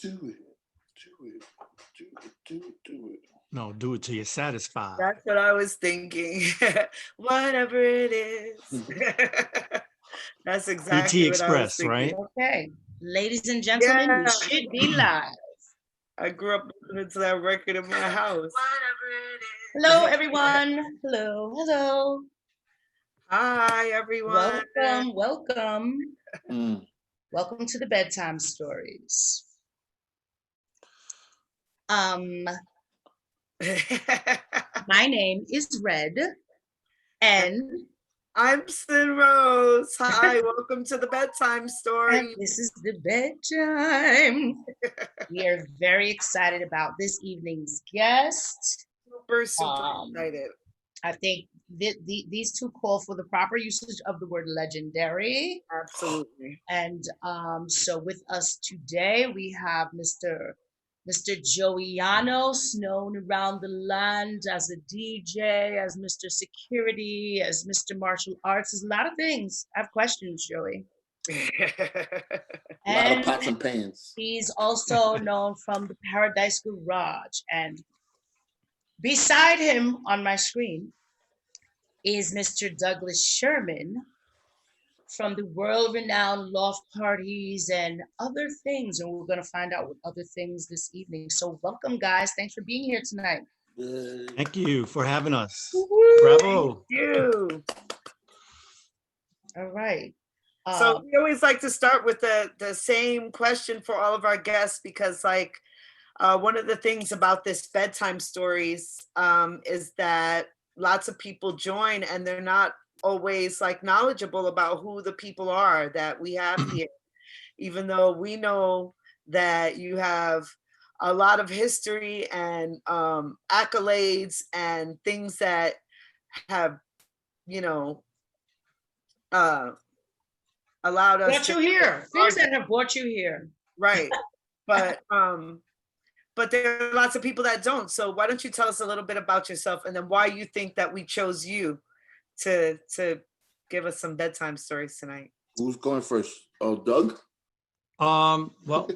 Do it. No, do it till you're satisfied. That's what I was thinking. Whatever it is. That's exactly BT what I was Express, thinking. right? Okay, ladies and gentlemen, we Yeah. should be live. I grew up listening to that record in my house. Hello, everyone. Hello, hello. Hi, everyone. Welcome, welcome. Mm. Welcome to the Bedtime Stories. My name is Red, and I'm Sin Rose. Hi, welcome to the Bedtime Story. this is the Bedtime. We are very excited about this evening's guest. Super Um, excited. I think these two call for the proper usage of the word legendary. Absolutely. And so with us today, we have Mr. Joey Llanos, known around the land as a DJ, as Mr. Security, as Mr. Martial Arts. There's a lot of things. I have questions, Joey. A lot of pots and pans. He's also known from the Paradise Garage. And beside him on my screen is Mr. Douglas Sherman from the world-renowned loft parties and other things. And we're going to find out what other things this evening. So welcome, guys. Thanks for being here tonight. Thank you for having us. Woo-hoo. Bravo. Thank you. All right. So we always like to start with the same question for all of our guests, because one of the things about this Bedtime Stories is that lots of people join and they're not always knowledgeable about who the people are that we have here, even though we know that you have a lot of history and accolades and things that have, allowed us brought you here. Things that have brought you here. Right. But there are lots of people that don't. So why don't you tell us a little bit about yourself and then why you think that we chose you to give us some bedtime stories tonight? Who's going first? Oh, Doug? Well,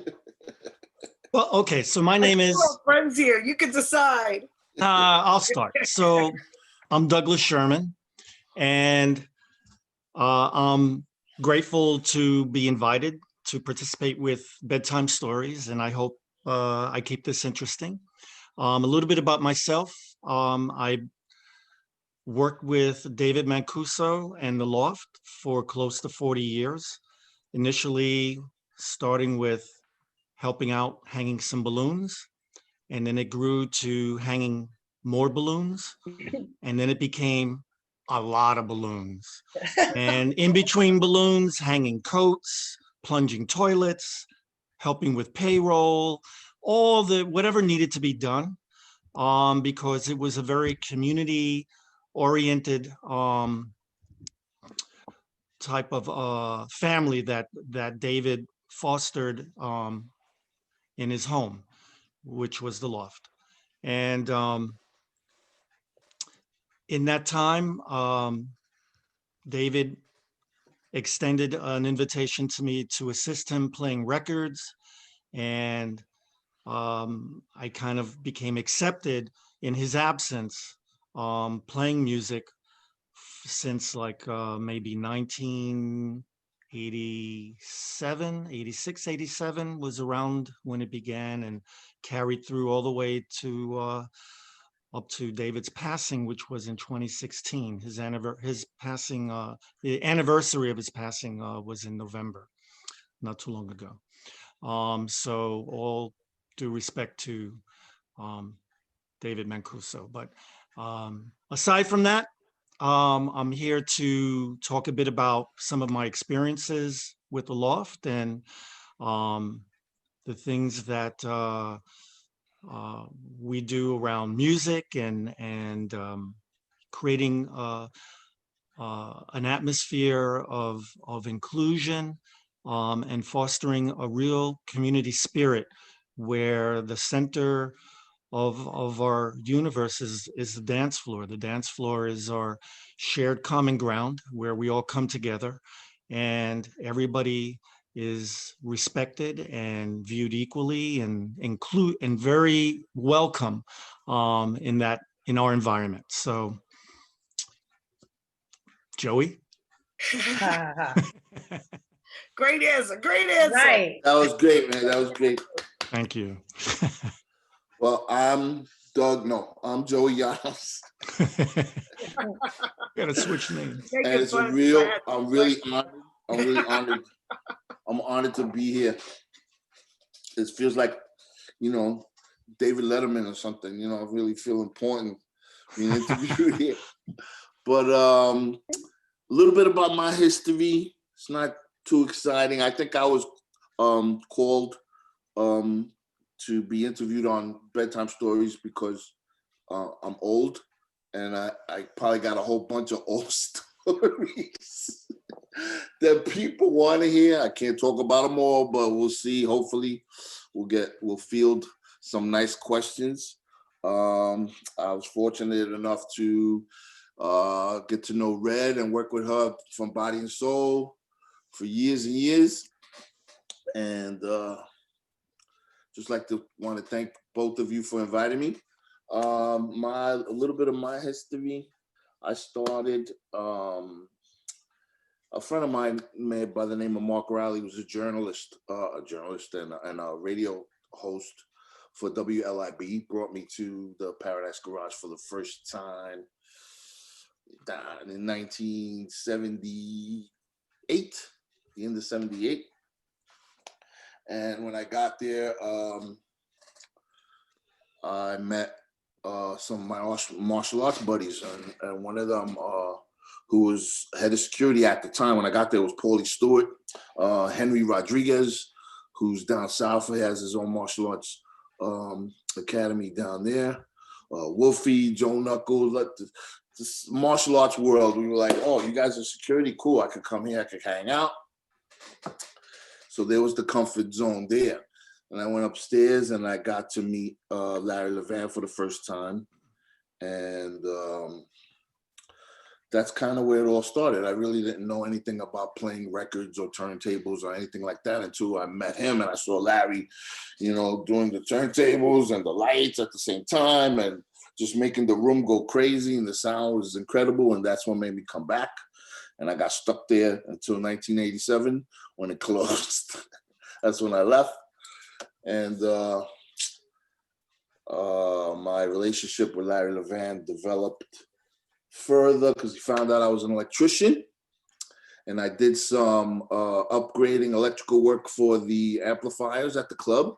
okay. So my name is. Friends here. You can decide. I'll start. So I'm Douglas Sherman, and I'm grateful to be invited to participate with Bedtime Stories, and I hope I keep this interesting. A little bit about myself. I worked with David Mancuso and the Loft for close to 40 years, initially starting with helping out hanging some balloons, and then it grew to hanging more balloons, and then it became a lot of balloons. And in between balloons, hanging coats, plunging toilets, helping with payroll, all the whatever needed to be done, because it was a very community-oriented type of family that David fostered in his home, which was the Loft. And in that time, David extended an invitation to me to assist him playing records, and I kind of became accepted in his absence, playing music since maybe 1987, 86, 87 was around when it began, and carried through all the way to up to David's passing, which was in 2016. His passing, the anniversary of his passing was in November, not too long ago. So all due respect to David Mancuso. But aside from that, I'm here to talk a bit about some of my experiences with the Loft and the things that we do around music and creating an atmosphere of inclusion and fostering a real community spirit where the center of our universe is the dance floor. The dance floor is our shared common ground where we all come together and everybody is respected and viewed equally and very welcome in our environment. So, Joey. Great answer. Great answer. Right. That was great, man. That was great. Thank you. Well, I'm Doug. No, I'm Joey Llanos. Gotta switch names. Make And it it's a fun, 'cause I real, had to I'm switch. really honored. I'm really honored. I'm honored to be here. It feels like, David Letterman or something, I really feel important being interviewed here. But a little bit about my history. It's not too exciting. I think I was called to be interviewed on Bedtime Stories because I'm old and I probably got a whole bunch of old stories that people want to hear. I can't talk about them all, but we'll see. Hopefully we'll field some nice questions. I was fortunate enough to get to know Red and work with her from Body and Soul for years and years. And just like to want to thank both of you for inviting me. A little bit of my history. I started, a friend of mine by the name of Mark Riley was a journalist and a radio host for WLIB. He brought me to the Paradise Garage for the first time in 1978, the end of 78. And when I got there, I met some of my martial arts buddies, and one of them, who was head of security at the time when I got there, was Paulie Stewart, Henry Rodriguez, who's down south. He has his own martial arts academy down there. Wolfie, Joe Knuckles, this martial arts world. We were like, oh, you guys are security? Cool, I could come here, I could hang out. So there was the comfort zone there. And I went upstairs and I got to meet Larry Levan for the first time. And that's kind of where it all started. I really didn't know anything about playing records or turntables or anything like that until I met him and I saw Larry, doing the turntables and the lights at the same time and just making the room go crazy, and the sound was incredible. And that's what made me come back. And I got stuck there until 1987 when it closed. That's when I left. And my relationship with Larry Levan developed further because he found out I was an electrician. And I did some upgrading electrical work for the amplifiers at the club.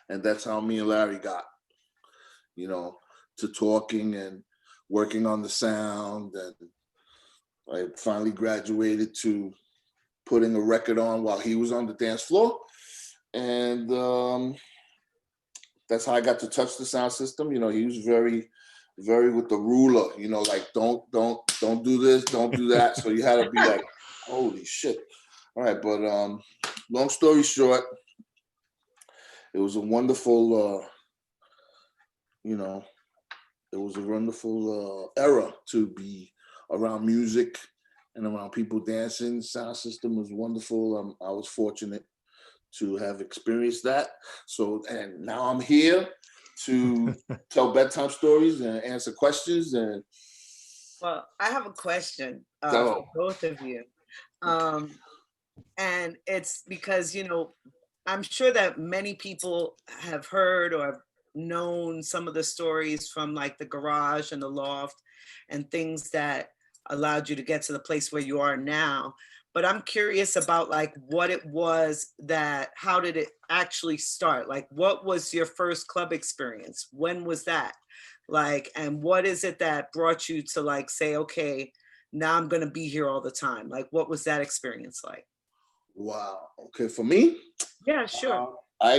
And that's how me and Larry got, to talking and working on the sound. And I finally graduated to putting a record on while he was on the dance floor. And that's how I got to touch the sound system. He was very, very with the ruler, like don't do this, don't do that. So you had to be like, holy shit. All right, but long story short, it was a wonderful, era to be around music and around people dancing. Sound system was wonderful. I was fortunate to have experienced that. So, and now I'm here to tell bedtime stories and answer questions. And well, I have a question Go. for both of you. And it's because, I'm sure that many people have heard or known some of the stories from like the garage and the loft and things that allowed you to get to the place where you are now. But I'm curious about like what it was how did it actually start? Like, what was your first club experience? When was that? Like, and what is it that brought you to like say, okay, now I'm going to be here all the time? Like, what was that experience like? Wow. Okay, for me? Yeah, sure. I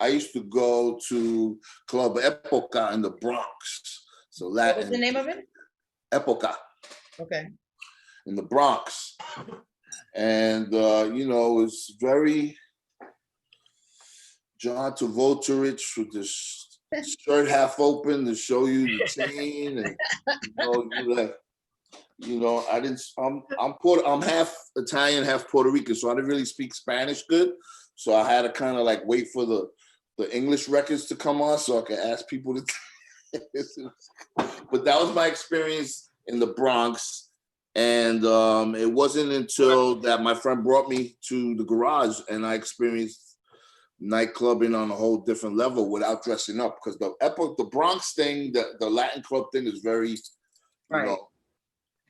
used to go to Club Epoca in the Bronx. So What was the name of it? Epoca. Okay. In the Bronx. And, it's very John Travolta-rich with this shirt half open to show you the chain. And, you're like, You know, I didn't. I'm half Italian, half Puerto Rican, so I didn't really speak Spanish good. So I had to kind of like wait for the English records to come on so I could ask people to. But that was my experience in the Bronx, and it wasn't until that my friend brought me to the garage and I experienced nightclubbing on a whole different level without dressing up, because the Bronx thing, the Latin club thing is very, you Right. know,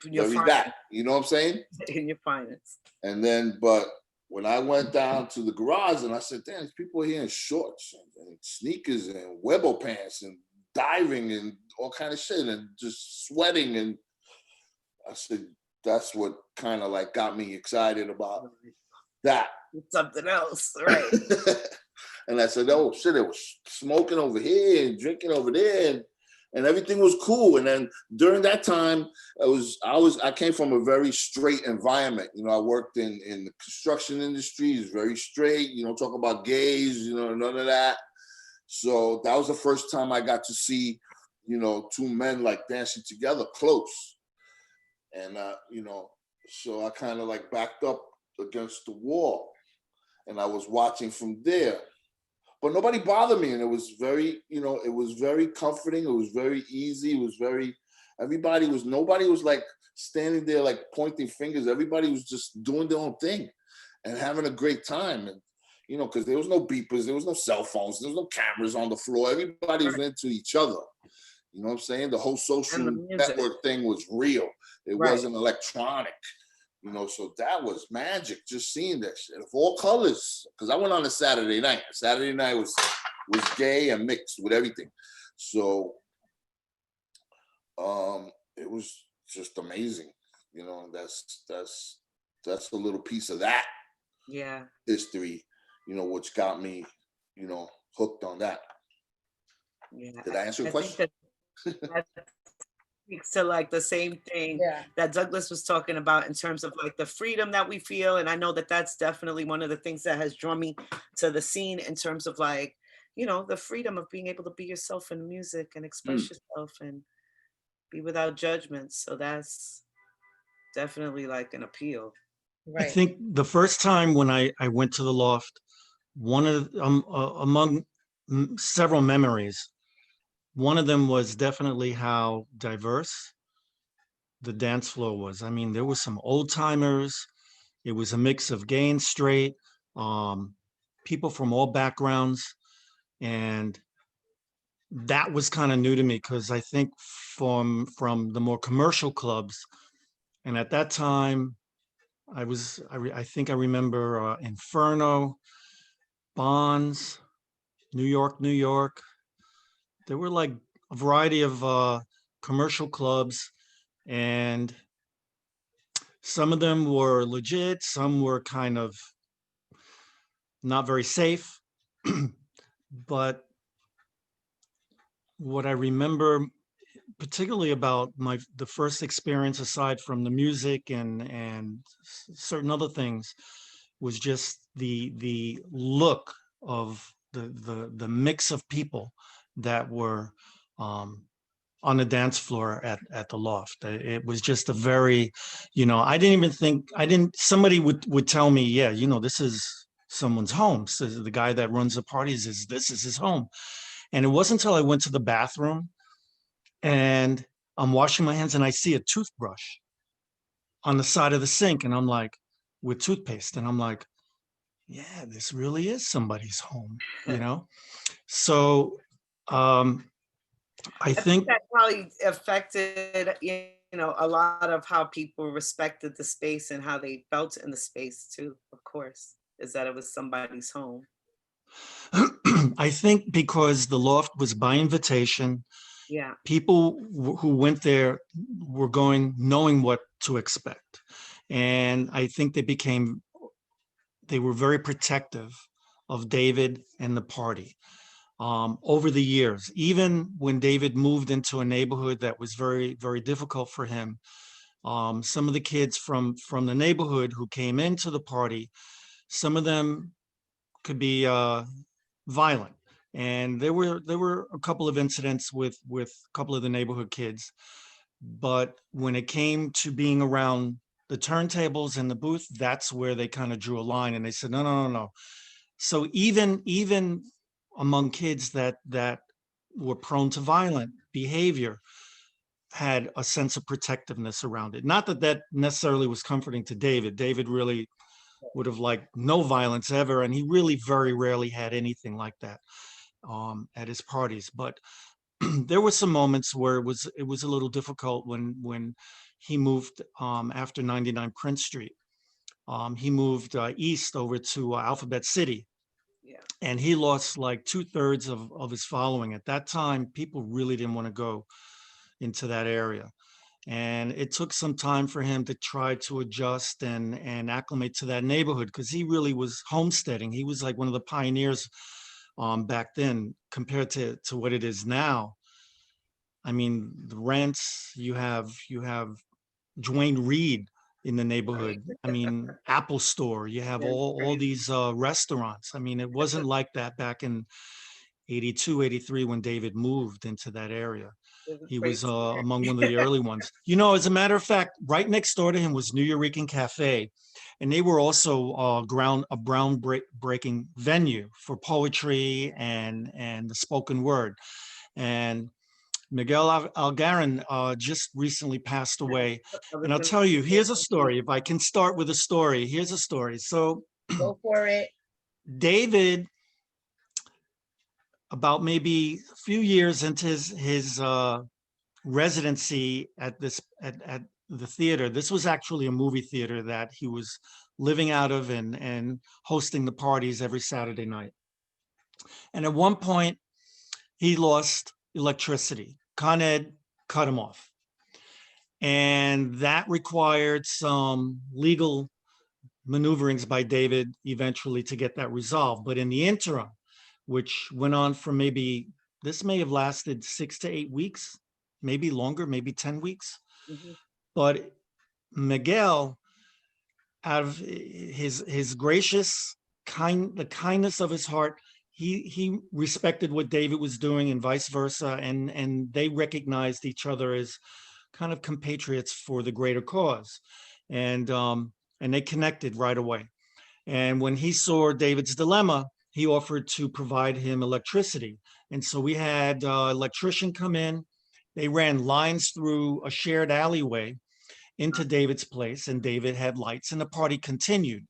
You're very fine. that. You know what I'm saying? In your finance. And then, but when I went down to the garage and I said, damn, these people are here in shorts and sneakers and Webo pants and diving and all kind of shit and just sweating. And I said, that's what kind of like got me excited about that. Something else, right? And I said, oh shit, it was smoking over here and drinking over there, and everything was cool. And then during that time, I came from a very straight environment. You know, I worked in the construction industry. It's very straight. You know, talk about gays. You know, none of that. So that was the first time I got to see, you know, two men like dancing together close. And you know, so I kind of like backed up against the wall, and I was watching from there. But nobody bothered me, and it was very, you know, it was very comforting. It was very easy. It was very, nobody was like standing there like pointing fingers. Everybody was just doing their own thing and having a great time. And, you know, because there was no beepers, there was no cell phones, there was no cameras on the floor. Everybody was into each other. You know what I'm saying? The whole social network thing was real. It wasn't electronic. You know, so that was magic, just seeing that shit of all colors. Because I went on a Saturday night. Saturday night was gay and mixed with everything. So it was just amazing. You know, that's a little piece of that history, you know, which got me, you know, hooked on that. Yeah. Did I answer your question? That speaks to like the same thing that Douglas was talking about in terms of like the freedom that we feel. And I know that that's definitely one of the things that has drawn me to the scene in terms of like, you know, the freedom of being able to be yourself in music and express yourself and be without judgment. So that's definitely like an appeal. Right. I think the first time when I went to the Loft, one of among several memories, one of them was definitely how diverse the dance floor was. I mean, there was some old timers. It was a mix of gay and straight, people from all backgrounds. And that was kind of new to me because I think from the more commercial clubs, and at that time, I think I remember Inferno, Bonds, New York, New York. There were like a variety of commercial clubs, and some of them were legit, some were kind of not very safe. But what I remember particularly about the first experience, aside from the music and certain other things, was just the look of the mix of people that were on the dance floor at the Loft. It was just a very, you know, somebody would tell me, yeah, you know, this is someone's home. So the guy that runs the parties this is his home. And it wasn't until I went to the bathroom and I'm washing my hands and I see a toothbrush on the side of the sink, and I'm like, with toothpaste, and I'm like, yeah, this really is somebody's home, you know? So I think that probably affected, you know, a lot of how people respected the space and how they felt in the space too, of course, is that it was somebody's home. I think because the Loft was by invitation, yeah, people who went there were going knowing what to expect. And I think they were very protective of David and the party. Over the years, even when David moved into a neighborhood that was very, very difficult for him, some of the kids from the neighborhood who came into the party, some of them could be violent. And there were a couple of incidents with a couple of the neighborhood kids. But when it came to being around the turntables and the booth, that's where they kind of drew a line and they said, no, no, no, no. So even among kids that were prone to violent behavior, had a sense of protectiveness around it. Not that that necessarily was comforting to David. David really would have liked no violence ever, and he really very rarely had anything like that at his parties. But there were some moments where it was a little difficult when he moved after 99 Prince Street. He moved east over to Alphabet City, Yeah. and he lost like 2/3 of his following. At that time, people really didn't want to go into that area. And it took some time for him to try to adjust and acclimate to that neighborhood, because he really was homesteading. He was like one of the pioneers back then compared to what it is now. I mean, the rents, you have Dwayne Reed in the neighborhood. I mean, Apple Store, you have Yeah, it's all crazy. these restaurants. I mean, it wasn't like that back in 82, 83 when David moved into that area. It was He was crazy. among one of the early ones. You know, as a matter of fact, right next door to him was New Eurekan Cafe, and they were also a breaking venue for poetry and the spoken word. And Miguel Algarin just recently passed away. I was And I'll gonna tell you, say, here's a story. If I can start with a story, here's a story. So Go for it. David, about maybe a few years into his residency at at the theater. This was actually a movie theater that he was living out of and hosting the parties every Saturday night. And at one point, he lost electricity. Con Ed cut him off. And that required some legal maneuverings by David eventually to get that resolved. But in the interim, which went on for maybe, this may have lasted 6 to 8 weeks, maybe longer, maybe 10 weeks. Mhm. But Miguel, out of his gracious the kindness of his heart, he respected what David was doing and vice versa, and they recognized each other as kind of compatriots for the greater cause, and they connected right away. And when he saw David's dilemma, he offered to provide him electricity. And so we had electrician come in. They ran lines through a shared alleyway into David's place, and David had lights, and the party continued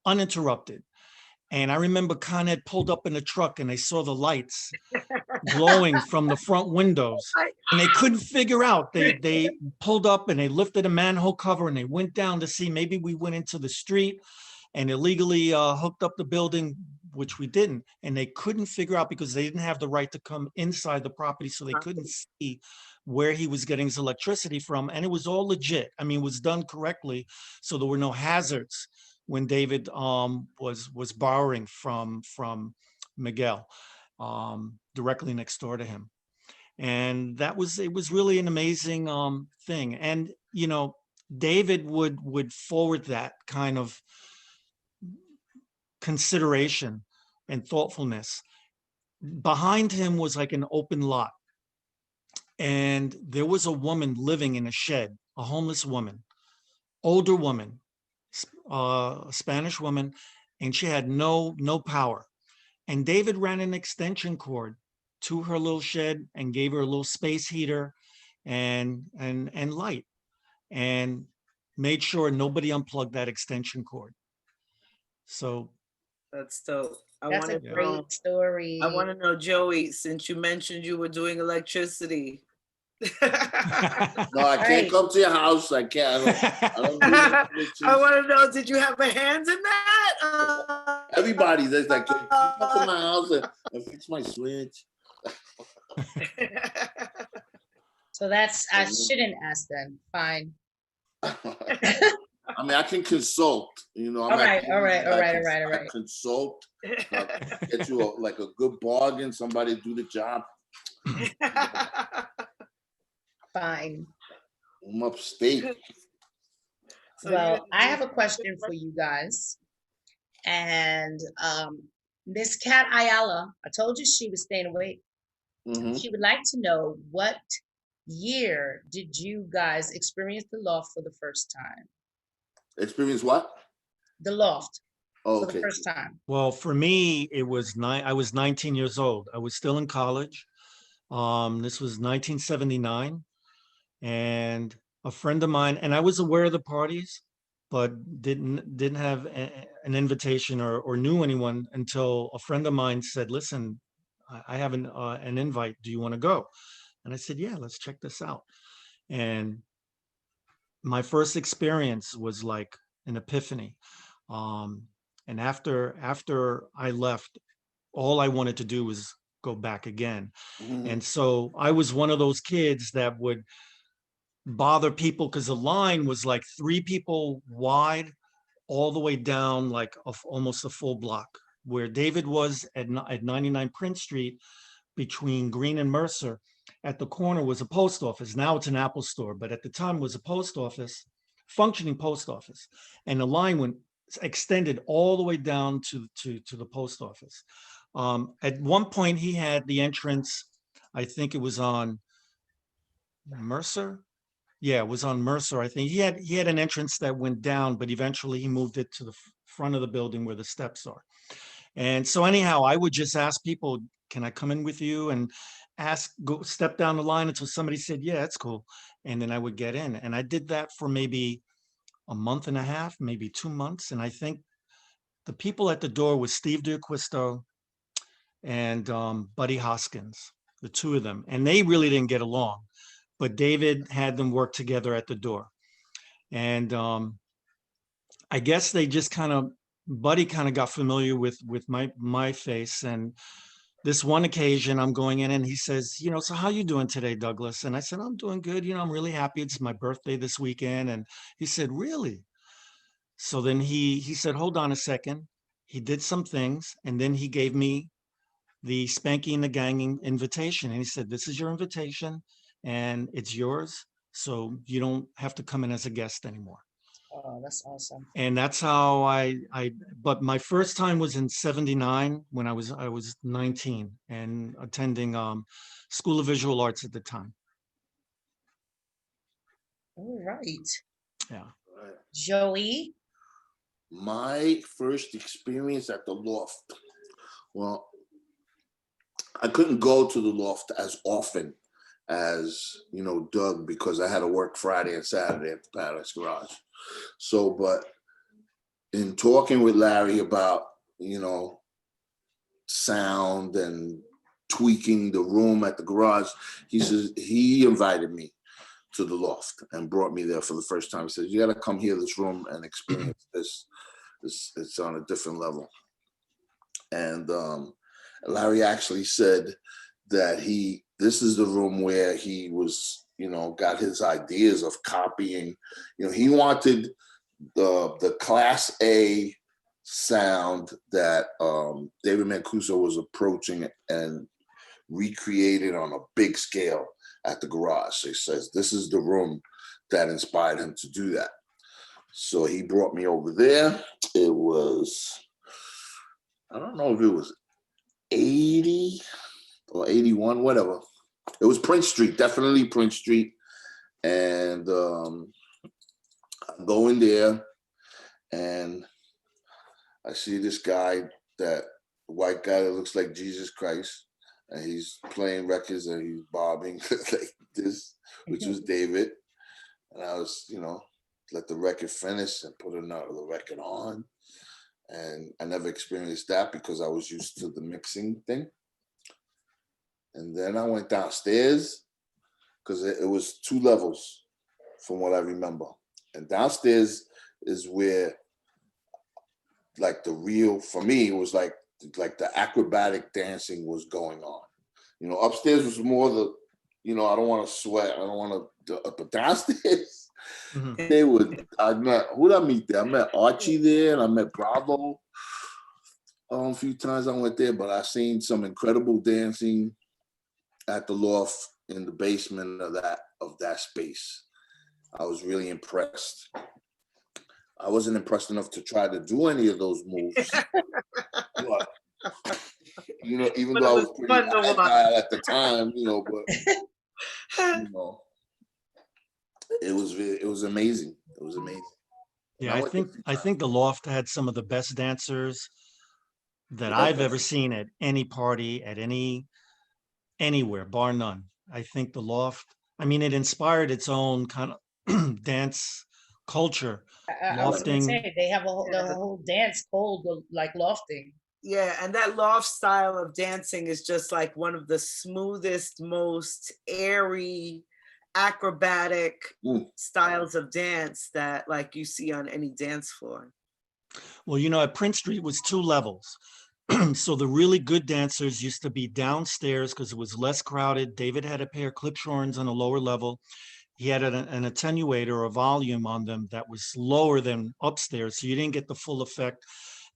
uninterrupted. And I remember Con Ed pulled up in a truck, and they saw the lights glowing from the front windows, and they couldn't figure out. They pulled up and they lifted a manhole cover and they went down to see maybe we went into the street and illegally hooked up the building, which we didn't. And they couldn't figure out because they didn't have the right to come inside the property, so they couldn't see where he was getting his electricity from. And it was all legit. I mean, it was done correctly, so there were no hazards when David was borrowing from Miguel directly next door to him. And it was really an amazing thing. And you know, David would forward that kind of consideration and thoughtfulness. Behind him was like an open lot, and there was a woman living in a shed, a homeless woman, older woman, a Spanish woman, and she had no power. And David ran an extension cord to her little shed and gave her a little space heater and light, and made sure nobody unplugged that extension cord. So That's dope. I That's want a to Yeah. know. great story. I want to know, Joey, since you mentioned you were doing electricity. No, I can't Right. come to your house. I can't. I don't do I electricians. want to know, did you have a hand in that? Everybody, there's like, can you come to my house and fix my switch? So that's, I shouldn't ask then. Fine. I mean, I can consult. You know, I'm All right, at- all right, all I right, can- all right, all I right. consult. Get you like a good bargain. Somebody to do the job. Fine. I'm upstate. So Well, I have a question for you guys. And Miss Cat Ayala, I told you she was staying awake. Mhm. She would like to know what year did you guys experience the loft for the first time? Experience what? The loft Oh, for the okay. first time. Well, for me, it was I was 19 years old. I was still in college. This was 1979, and a friend of mine, and I was aware of the parties, but didn't have an invitation or knew anyone until a friend of mine said, "Listen, I have an invite. Do you want to go?" And I said, "Yeah, let's check this out." And my first experience was like an epiphany. Um, and after I left, all I wanted to do was go back again. Mhm. And so I was one of those kids that would bother people because the line was like 3 people wide all the way down like almost a full block. Where David was at 99 Prince Street between Green and Mercer, at the corner was a post office. Now it's an Apple store, but at the time was a post office, functioning post office. And the line went extended all the way down to the post office. At one point, he had the entrance, I think it was on Mercer. Yeah, it was on Mercer. I think he had an entrance that went down, but eventually he moved it to the front of the building where the steps are. And so anyhow, I would just ask people, "Can I come in with you?" And go step down the line until somebody said, "Yeah, it's cool," and then I would get in. And I did that for maybe a month and a half, maybe 2 months. And I think the people at the door was Steve D'Acquisto and Buddy Hoskins, the two of them, and they really didn't get along. But David had them work together at the door, and I guess they just Buddy kind of got familiar with my face. And this one occasion I'm going in and he says, "So how you doing today, Douglas?" And I said, "I'm doing good. I'm really happy. It's my birthday this weekend." And he said, "Really?" So then he said, "Hold on a second." He did some things and then he gave me the Spanking the Ganging invitation. And he said, "This is your invitation and it's yours. So you don't have to come in as a guest anymore." Oh, that's awesome. And that's how but my first time was in 79 when I was 19 and attending School of Visual Arts at the time. All right. Yeah. Right. Joey. My first experience at the loft. Well, I couldn't go to the loft as often as, Doug, because I had to work Friday and Saturday at the Paradise Garage. So, but in talking with Larry about, sound and tweaking the room at the garage, he says he invited me to the loft and brought me there for the first time. He says, "You got to come here, this room, and experience this. It's on a different level." And Larry actually said that this is the room where he was, got his ideas of copying. He wanted the Class A sound that David Mancuso was approaching and recreated on a big scale at the garage. So he says this is the room that inspired him to do that. So he brought me over there. It was, I don't know if it was 80 or 81, whatever. It was Prince Street, definitely Prince Street. And I go in there and I see this guy, that white guy that looks like Jesus Christ, and he's playing records and he's bobbing like this, which was David. And I was, let the record finish and put another record on. And I never experienced that because I was used to the mixing thing. And then I went downstairs because it was 2 levels from what I remember. And downstairs is where, like, for me, it was like the acrobatic dancing was going on. Upstairs was more I don't want to sweat. I don't want to, but downstairs, who did I meet there? I met Archie there and I met Bravo. A few times I went there, but I seen some incredible dancing at the loft in the basement of that space. I was really impressed. I wasn't impressed enough to try to do any of those moves. But, even though I was pretty agile at the time, but you know, it was amazing. It was amazing. And Yeah, I went there a think few I times. think the Loft had some of the best dancers that Yeah, I've ever definitely. seen at any party, at anywhere, bar none. I think the Loft, I mean, it inspired its own kind of dance culture. I was gonna Lofting, say they have the Yeah. whole dance called like lofting. Yeah, and that loft style of dancing is just like one of the smoothest, most airy, acrobatic Mm. styles of dance that like you see on any dance floor. well, you know, at Prince Street was two levels. So the really good dancers used to be downstairs because it was less crowded. David had a pair of Clipshorns on a lower level. He had an attenuator or volume on them that was lower than upstairs, so you didn't get the full effect.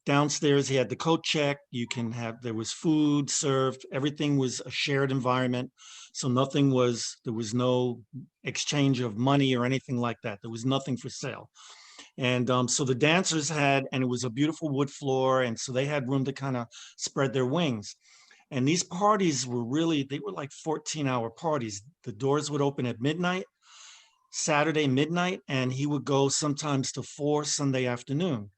Downstairs, he had the coat check. You can have, there was food served. Everything was a shared environment. So nothing was, there was no exchange of money or anything like that. There was nothing for sale. And so the dancers had, and it was a beautiful wood floor. And so they had room to kind of spread their wings. And these parties were really, they were like 14-hour parties. The doors would open at midnight, Saturday midnight, and he would go sometimes to 4 Sunday afternoon.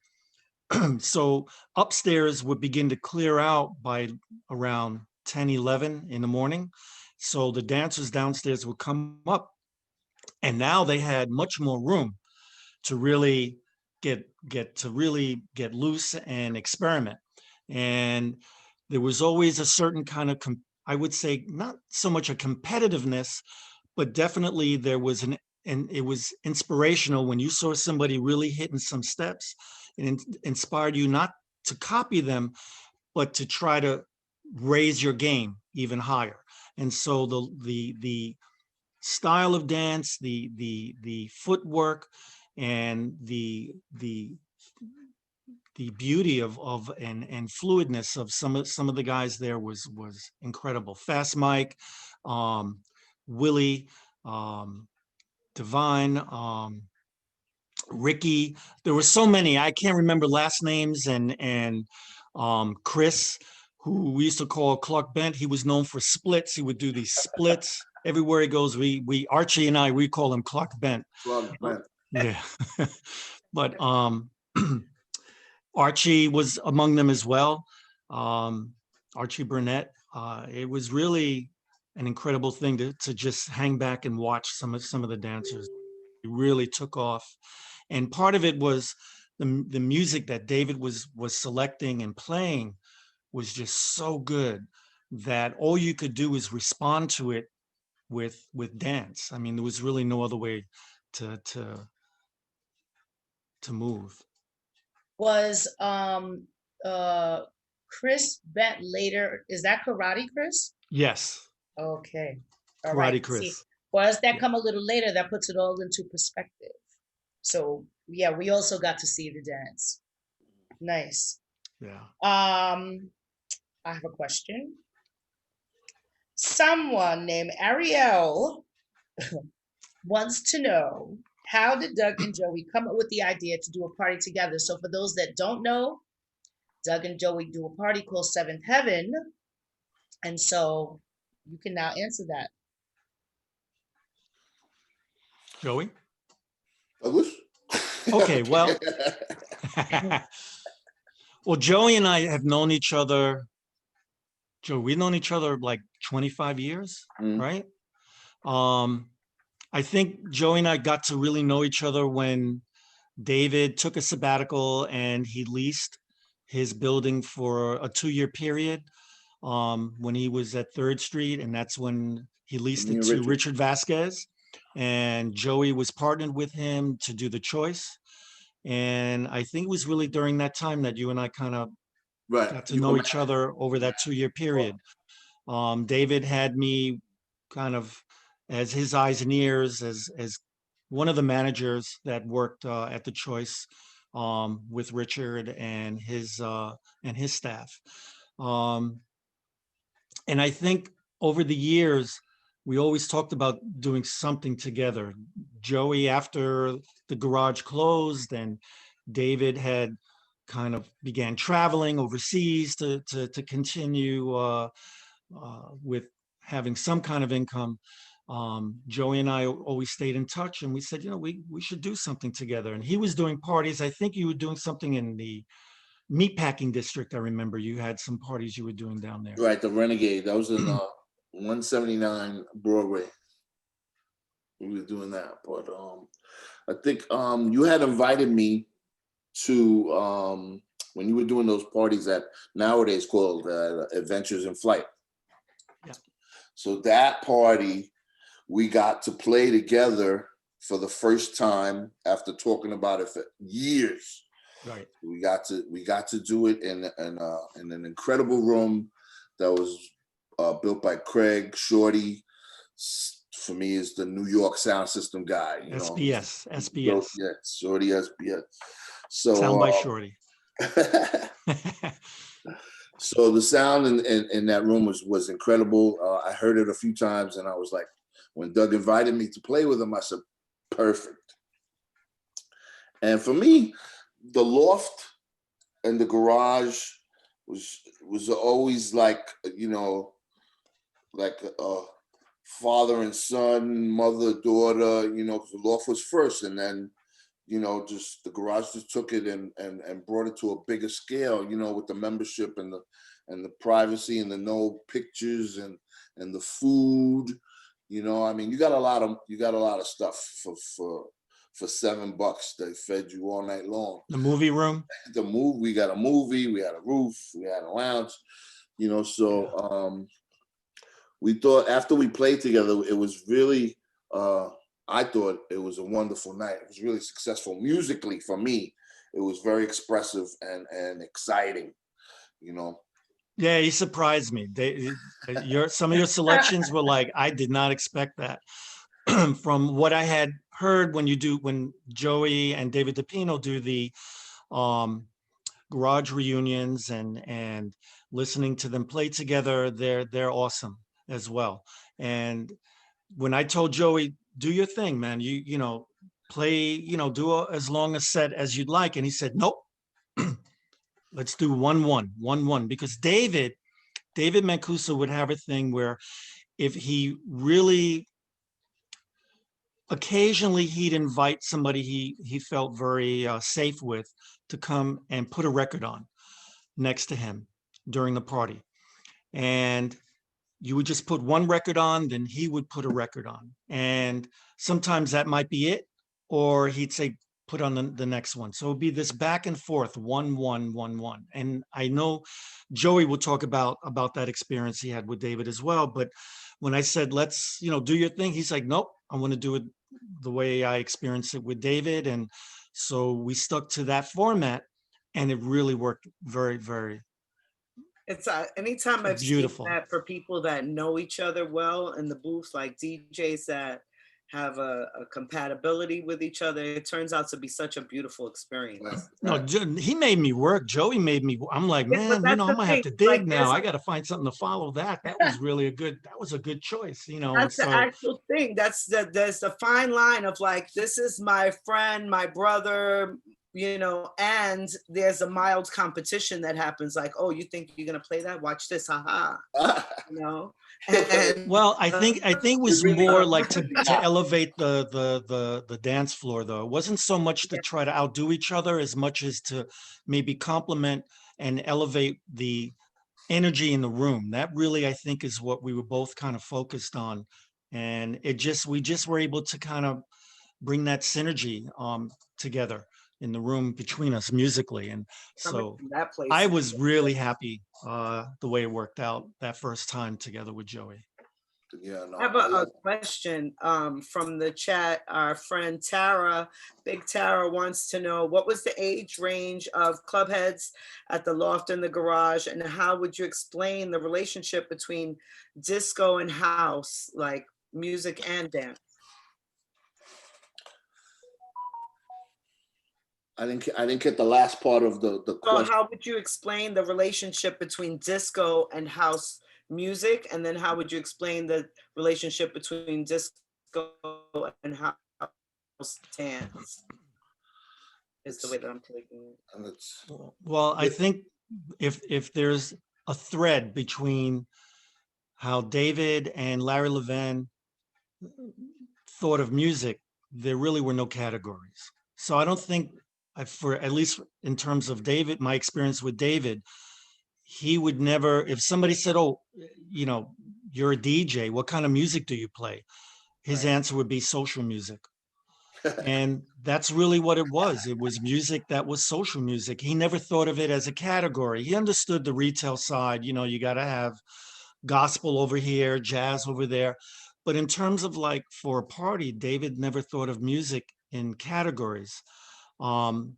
So upstairs would begin to clear out by around 10, 11 in the morning. So the dancers downstairs would come up, and now they had much more room to really get loose and experiment. And there was always a certain kind of I would say not so much a competitiveness, but definitely there was and it was inspirational when you saw somebody really hitting some steps. It inspired you not to copy them, but to try to raise your game even higher. And so the style of dance, the footwork, and the beauty of and fluidness of some of the guys there was incredible. Fast Mike, um, Willie, um, Divine, Ricky. There were so many. I can't remember last names. And Chris, who we used to call Clark Bent. He was known for splits. He would do these splits everywhere he goes. We Archie and I, we call him Clark Bent. Club Bent. Yeah. But Archie was among them as well. Archie Burnett. It was really an incredible thing to just hang back and watch some of the dancers. It really took off. And part of it was the music that David was selecting and playing was just so good that all you could do is respond to it with dance. I mean, there was really no other way to move. Was Chris Bent later? Is that Karate Chris? Yes, Okay. All right. Karate See, Chris. for us that Yeah. come a little later, that puts it all into perspective. So yeah, we also got to see the dance. Nice. Yeah. I have a question. Someone named Ariel wants to know, how did Doug and Joey come up with the idea to do a party together? So for those that don't know, Doug and Joey do a party called Seventh Heaven. And so you can now answer that. Joey? Douglas? Okay, well, well, Joey and I have known each other. Joe, we've known each other like 25 years, Mm. right? I think Joey and I got to really know each other when David took a sabbatical and he leased his building for a 2-year period when he was at 3rd Street. And that's when he leased Me it and to Richard. Richard Vasquez. And Joey was partnered with him to do the choice. And I think it was really during that time that you and I kind of Right. got to You know were each other over that 2-year period. David had me kind of as his eyes and ears, as one of the managers that worked at the Choice with Richard and his staff. And I think over the years, we always talked about doing something together. Joey, after the garage closed, and David had kind of began traveling overseas to continue with having some kind of income. Joey and I always stayed in touch, and we said, we should do something together. And he was doing parties. I think you were doing something in the meatpacking district. I remember you had some parties you were doing down there. Right, the Renegade. That was in 179 Broadway. We were doing that, but I think you had invited me to when you were doing those parties that nowadays called Adventures in Flight. Yeah. So that party, we got to play together for the first time after talking about it for years. Right. We got to do it in an incredible room that was built by Craig Shorty. For me, is the New York sound system guy. SBS. Yeah, Shorty SBS. So sound by Shorty. So the sound in that room was incredible. I heard it a few times, and I was like, when Doug invited me to play with him, I said, perfect. And for me, the loft and the garage was always like, like a father and son, mother, daughter, because the loft was first, and then just the garage just took it and brought it to a bigger scale, with the membership and the privacy and the no pictures and the food. You got a lot of stuff for $7. They fed you all night long. The movie room. We got a movie. We had a roof. We had a lounge. So we thought after we played together, it was really. I thought it was a wonderful night. It was really successful musically for me. It was very expressive and exciting. Yeah, he surprised me. Some of your selections were like, I did not expect that. From what I had heard when Joey and David DePino do the garage reunions and listening to them play together, they're awesome as well. And when I told Joey, do your thing, man, you play, do as long a set as you'd like, and he said, nope. Let's do 1-1, because David Mancuso would have a thing where if he really, occasionally he'd invite somebody he felt very safe with to come and put a record on next to him during the party. And you would just put one record on, then he would put a record on. And sometimes that might be it, or he'd say, put on the next one. So it'd be this back and forth, 1-1. And I know Joey will talk about that experience he had with David as well. But when I said, let's, do your thing, he's like, nope, I want to do it the way I experienced it with David. And so we stuck to that format, and it really worked very, very. It's anytime I've beautiful. seen that for people that know each other well in the booth, like DJs that have a compatibility with each other, it turns out to be such a beautiful experience. No, he made me work. Joey made me. I'm like, man, I'm gonna have to dig now. I got to find something to follow that. That was really that was a good choice, That's the actual thing. There's the fine line of like, this is my friend, my brother, and there's a mild competition that happens, like, oh, you think you're gonna play that? Watch this, haha. Well, I think it was more like to elevate the dance floor, though. It wasn't so much to try to outdo each other as much as to maybe complement and elevate the energy in the room. That really, I think, is what we were both kind of focused on. And we just were able to kind of bring that synergy together in the room between us musically. And so I was really happy the way it worked out that first time together with Joey. Yeah, no, I have a question from the chat. Our friend Tara, Big Tara, wants to know, what was the age range of club heads at the Loft and the Garage, and how would you explain the relationship between disco and house, like music and dance? I didn't get the last part of the question. So how would you explain the relationship between disco and house music, and then how would you explain the relationship between disco and house dance? Is the way that I'm taking it. Well, I think if there's a thread between how David and Larry Levan thought of music, there really were no categories. So I don't think, for at least in terms of David, my experience with David, he would never, if somebody said, oh, you know, you're a DJ, what kind of music do you play? His Right. answer would be social music. And that's really what it was. It was music that was social music. He never thought of it as a category. He understood the retail side, you know, you got to have gospel over here, jazz over there. But in terms of like for a party, David never thought of music in categories. Um,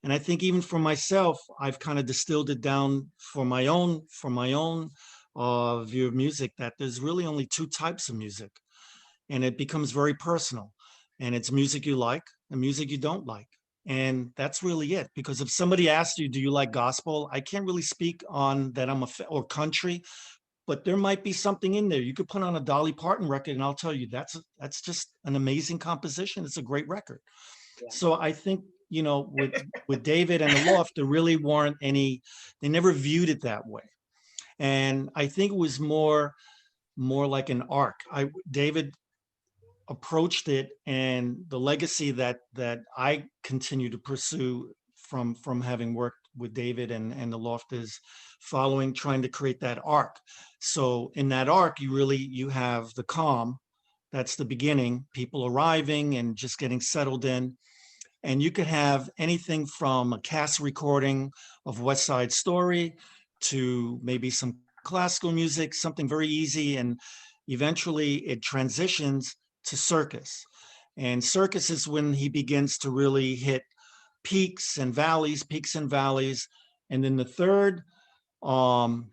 and I think even for myself, I've kind of distilled it down for my own view of music, that there's really only two types of music, and it becomes very personal. And it's music you like and music you don't like. And that's really it. Because if somebody asks you, do you like gospel? I can't really speak on that or country, but there might be something in there. You could put on a Dolly Parton record and I'll tell you that's just an amazing composition. It's a great record. Yeah. So I think, you know, with David and the Loft, there really weren't any, they never viewed it that way. And I think it was more like an arc. David approached it, and the legacy that I continue to pursue from having worked with David and the Loft is following, trying to create that arc. So in that arc, you have the calm, that's the beginning, people arriving and just getting settled in. And you could have anything from a cast recording of West Side Story to maybe some classical music, something very easy. And eventually it transitions to circus. And circus is when he begins to really hit peaks and valleys. And then the third um,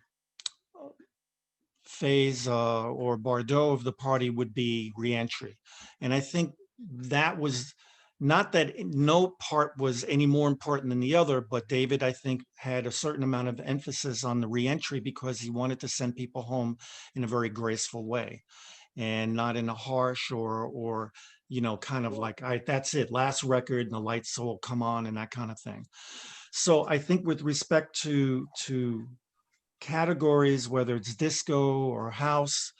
phase or bardeau of the party would be reentry. And I think that was not that no part was any more important than the other, but David, I think, had a certain amount of emphasis on the reentry because he wanted to send people home in a very graceful way and not in a harsh or you know, kind of like, that's it, last record and the lights will come on and that kind of thing. So I think with respect to categories, whether it's disco or house,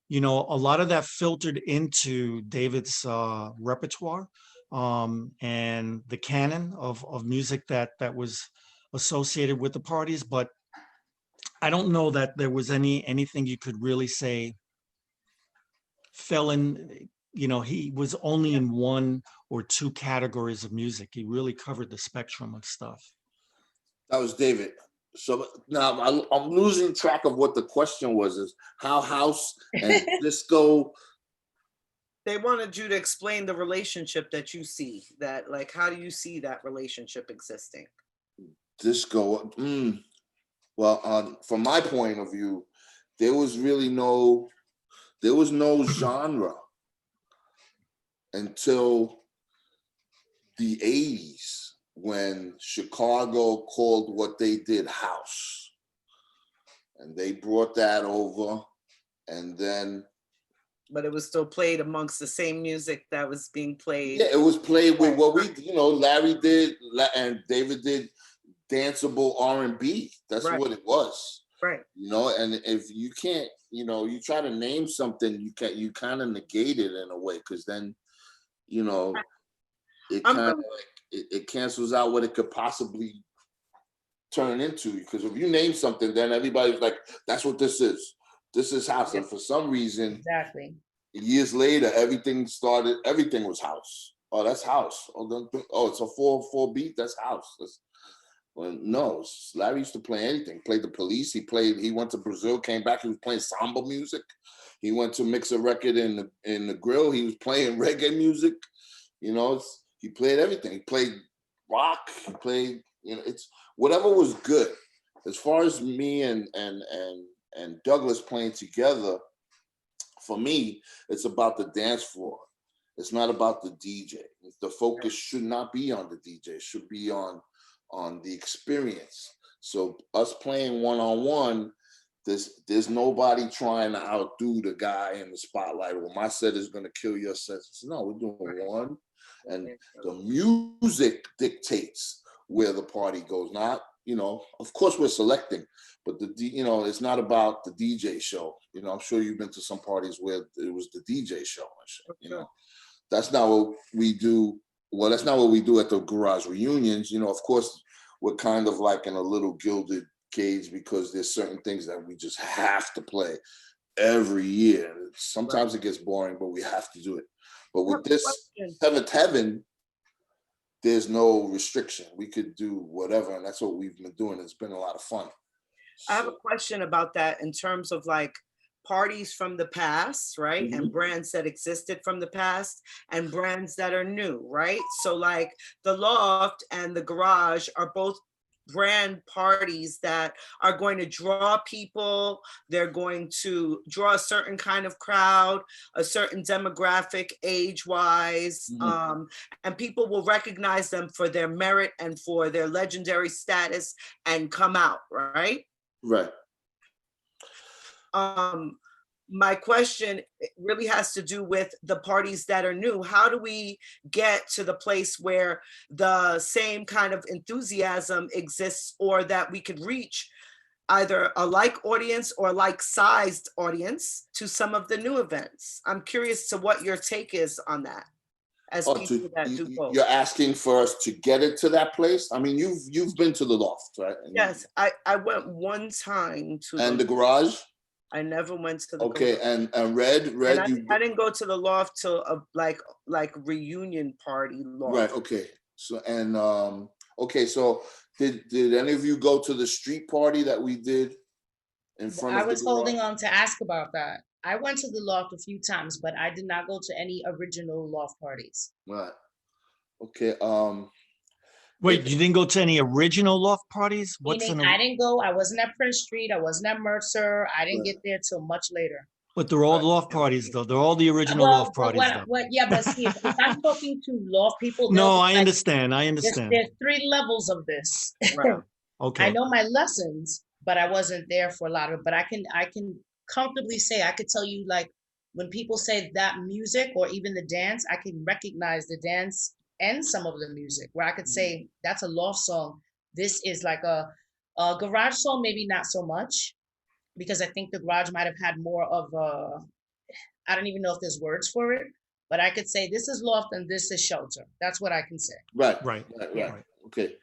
you know, a lot of that filtered into David's repertoire and the canon of music that was associated with the parties. But I don't know that there was anything you could really say fell in, you know, he was only in one or two categories of music. He really covered the spectrum of stuff. That was David. So now I'm losing track of what the question was. Is how house and disco? They wanted you to explain the relationship that you see. That, like, how do you see that relationship existing? Disco. Well, from my point of view, there was no genre until the 80s when Chicago called what they did house. And they brought that over, and then... But it was still played amongst the same music that was being played. Yeah, it was played with what we, you know, Larry did and David did, danceable R&B. That's Right. what it was. Right. You know, and if you can't, you know, you try to name something, you kind of negate it in a way, because then, you know, it kind of like it cancels out what it could possibly turn into. Because if you name something, then everybody's like, that's what this is. This is house. And for some reason, Exactly. years later, everything was house. Oh, that's house. Oh, it's a 4/4 beat. That's house. Well, no, Larry used to play anything. Played the Police. He went to Brazil, came back. He was playing samba music. He went to mix a record in the grill. He was playing reggae music. You know, he played everything. He played rock. He played, you know, it's whatever was good. As far as me and Douglas playing together, for me, it's about the dance floor. It's not about the DJ. The focus should not be on the DJ. It should be on the experience. So us playing one-on-one, there's nobody trying to outdo the guy in the spotlight, or my set is going to kill your set. No, we're doing one. And the music dictates where the party goes. Not, you know, of course we're selecting, but you know, it's not about the DJ show. You know, I'm sure you've been to some parties where it was the DJ show and shit, you know. That's not what we do. Well, that's not what we do at the garage reunions. You know, of course, we're kind of like in a little gilded cage because there's certain things that we just have to play every year. Sometimes it gets boring, but we have to do it. But with this Seventh Heaven, there's no restriction. We could do whatever, and that's what we've been doing. It's been a lot of fun. I have a question about that in terms of like parties from the past, right? Mhm. And brands that existed from the past and brands that are new, right? So like the Loft and the Garage are both brand parties that are going to draw people. They're going to draw a certain kind of crowd, a certain demographic, age-wise, and people will recognize them for their merit and for their legendary status and come out, right? Right. My question really has to do with the parties that are new. How do we get to the place where the same kind of enthusiasm exists, or that we could reach either a like audience or like sized audience to some of the new events? I'm curious to what your take is on that. As people that do both. You're asking for us to get it to that place? I mean, you've been to the Loft, right? And yes, I went one time to the Garage. I never went to the okay Garage. and Red and I didn't go to the Loft till a like reunion party Loft. Right. Okay. So and okay, so did any of you go to the street party that we did in front of the was holding on to ask about that. I went to the Loft a few times, but I did not go to any original Loft parties. Right. Okay. Wait, you didn't go to any original Loft parties? Meaning I didn't go. I wasn't at Prince Street. I wasn't at Mercer. I didn't get there till much later. But they're all Loft parties, though. They're all the original Loft parties, though. Yeah, but see, if I'm talking to Loft people, no, I understand. I understand. There's 3 levels of this. Right. Okay. I know my lessons, but I wasn't there for a lot of it. But I can comfortably say, I could tell you, like, when people say that music or even the dance, I can recognize the dance and some of the music, where I could say that's a Loft song. This is like a Garage song, maybe not so much, because I think the Garage might have had more of I don't even know if there's words for it, but I could say this is Loft and this is Shelter. That's what I can say. Right. Okay.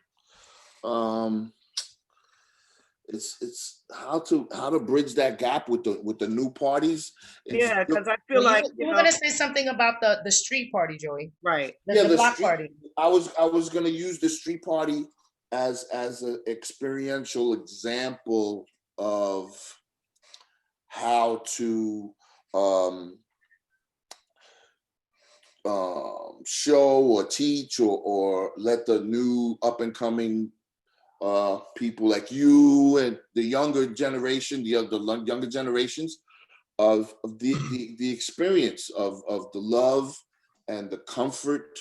It's how to bridge that gap with the new parties. Yeah, because I feel like you were gonna say something about the street party, Joey. Right. The block party. I was gonna use the street party as an experiential example of how to show or teach or let the new up and coming people like you and the younger generation, the younger generations of the experience of the love and the comfort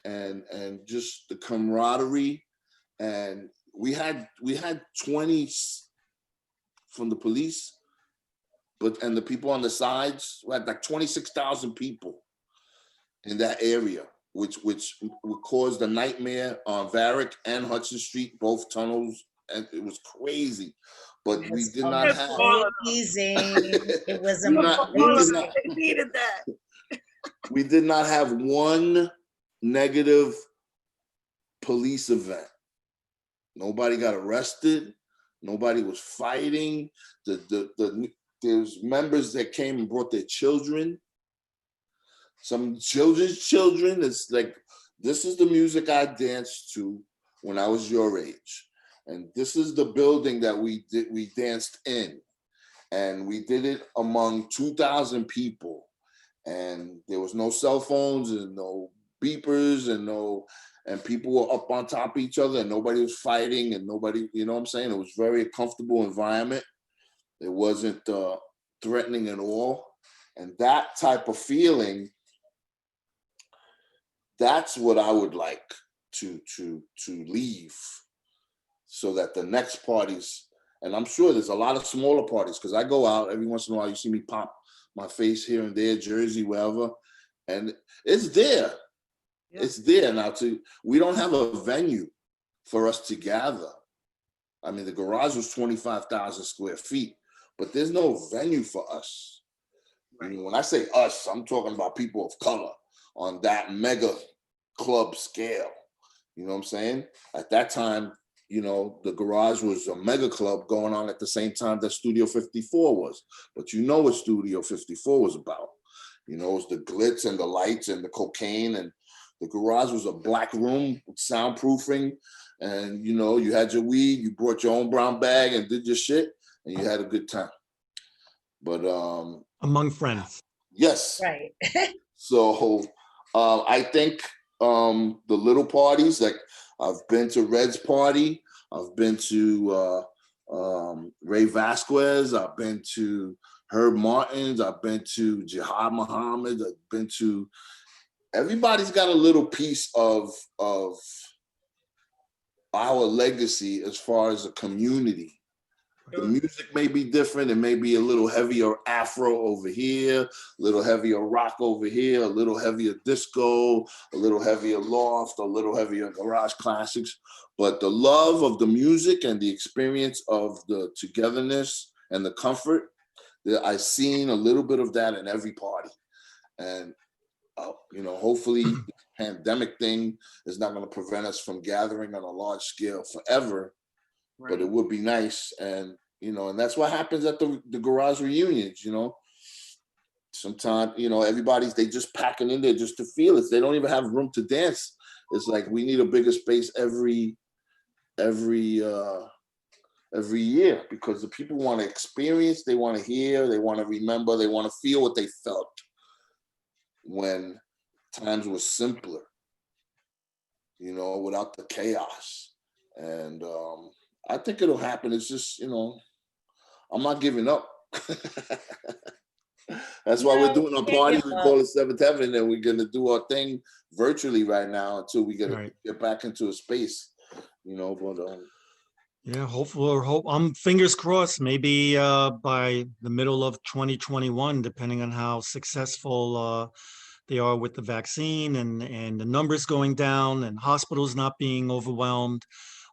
and just the camaraderie. And we had 20 from the police, and the people on the sides, we had like 26,000 people in that area, which would cause the nightmare on Varick and Hudson Street, both tunnels, and it was crazy. But we did not have. It was amazing. They needed that. We did not have one negative police event. Nobody got arrested. Nobody was fighting. There's members that came and brought their children. Some children's children. It's like, this is the music I danced to when I was your age. And this is the building that we danced in. And we did it among 2,000 people. And there was no cell phones and no beepers and people were up on top of each other and nobody was fighting and nobody, you know what I'm saying? It was very comfortable environment. It wasn't threatening at all. And that type of feeling, that's what I would like to leave, so that the next parties, and I'm sure there's a lot of smaller parties, because I go out every once in a while, you see me pop my face here and there, Jersey, wherever, and it's there. Yeah. It's there now. We don't have a venue for us to gather. I mean, the garage was 25,000 square feet, but there's no venue for us. I mean, when I say us, I'm talking about people of color on that mega club scale. You know what I'm saying? At that time, you know, the garage was a mega club going on at the same time that Studio 54 was. But you know what Studio 54 was about. You know, it was the glitz and the lights and the cocaine, and the garage was a black room with soundproofing. And, you know, you had your weed, you brought your own brown bag and did your shit, and you had a good time. But among friends. yes. Right. So I think the little parties, like I've been to Red's party, I've been to Ray Vasquez, I've been to Herb Martin's, I've been to Jihad Muhammad, I've been to, everybody's got a little piece of our legacy as far as a community. The music may be different. It may be a little heavier Afro over here, a little heavier rock over here, a little heavier disco, a little heavier loft, a little heavier garage classics. But the love of the music and the experience of the togetherness and the comfort, I've seen a little bit of that in every party. And, you know, hopefully the pandemic thing is not going to prevent us from gathering on a large scale forever. Right. But it would be nice. And, you know, and that's what happens at the garage reunions, you know. Sometimes, you know, they just packing in there just to feel it. They don't even have room to dance. It's like we need a bigger space every year, because the people want to experience, they want to hear, they want to remember, they want to feel what they felt when times were simpler, you know, without the chaos. And I think it'll happen. It's just, you know, I'm not giving up. That's why we're doing our party. We call it Seventh Heaven, and we're going to do our thing virtually right now until we get back into a space, you know. But yeah, hopefully, I'm fingers crossed. Maybe by the middle of 2021, depending on how successful they are with the vaccine and the numbers going down and hospitals not being overwhelmed.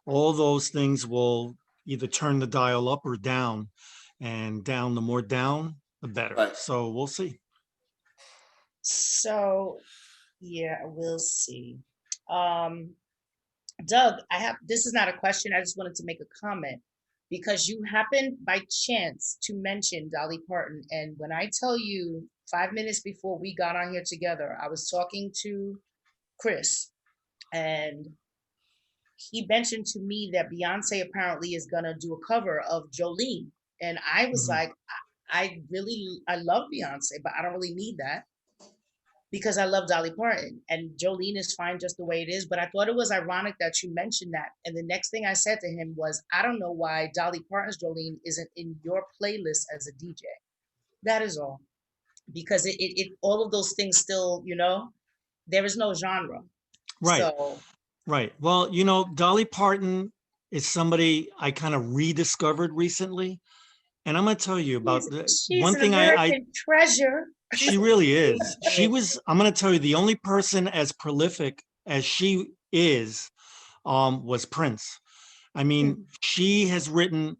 All those things will either turn the dial up or down, and down, the more down, the better. Right. So we'll see. So, yeah, we'll see. Doug, this is not a question. I just wanted to make a comment, because you happened by chance to mention Dolly Parton. And when I tell you 5 minutes before we got on here together, I was talking to Chris, and he mentioned to me that Beyonce apparently is going to do a cover of Jolene. And I was like, I love Beyonce, but I don't really need that, because I love Dolly Parton, and Jolene is fine just the way it is. But I thought it was ironic that you mentioned that. And the next thing I said to him was, I don't know why Dolly Parton's Jolene isn't in your playlist as a DJ. That is all. Because it all of those things still, you know, there is no genre. Right. So, right. Well, you know, Dolly Parton is somebody I kind of rediscovered recently. And I'm going to tell you about one thing American treasure. She really is. I'm going to tell you, the only person as prolific as she is was Prince. I mean, she has written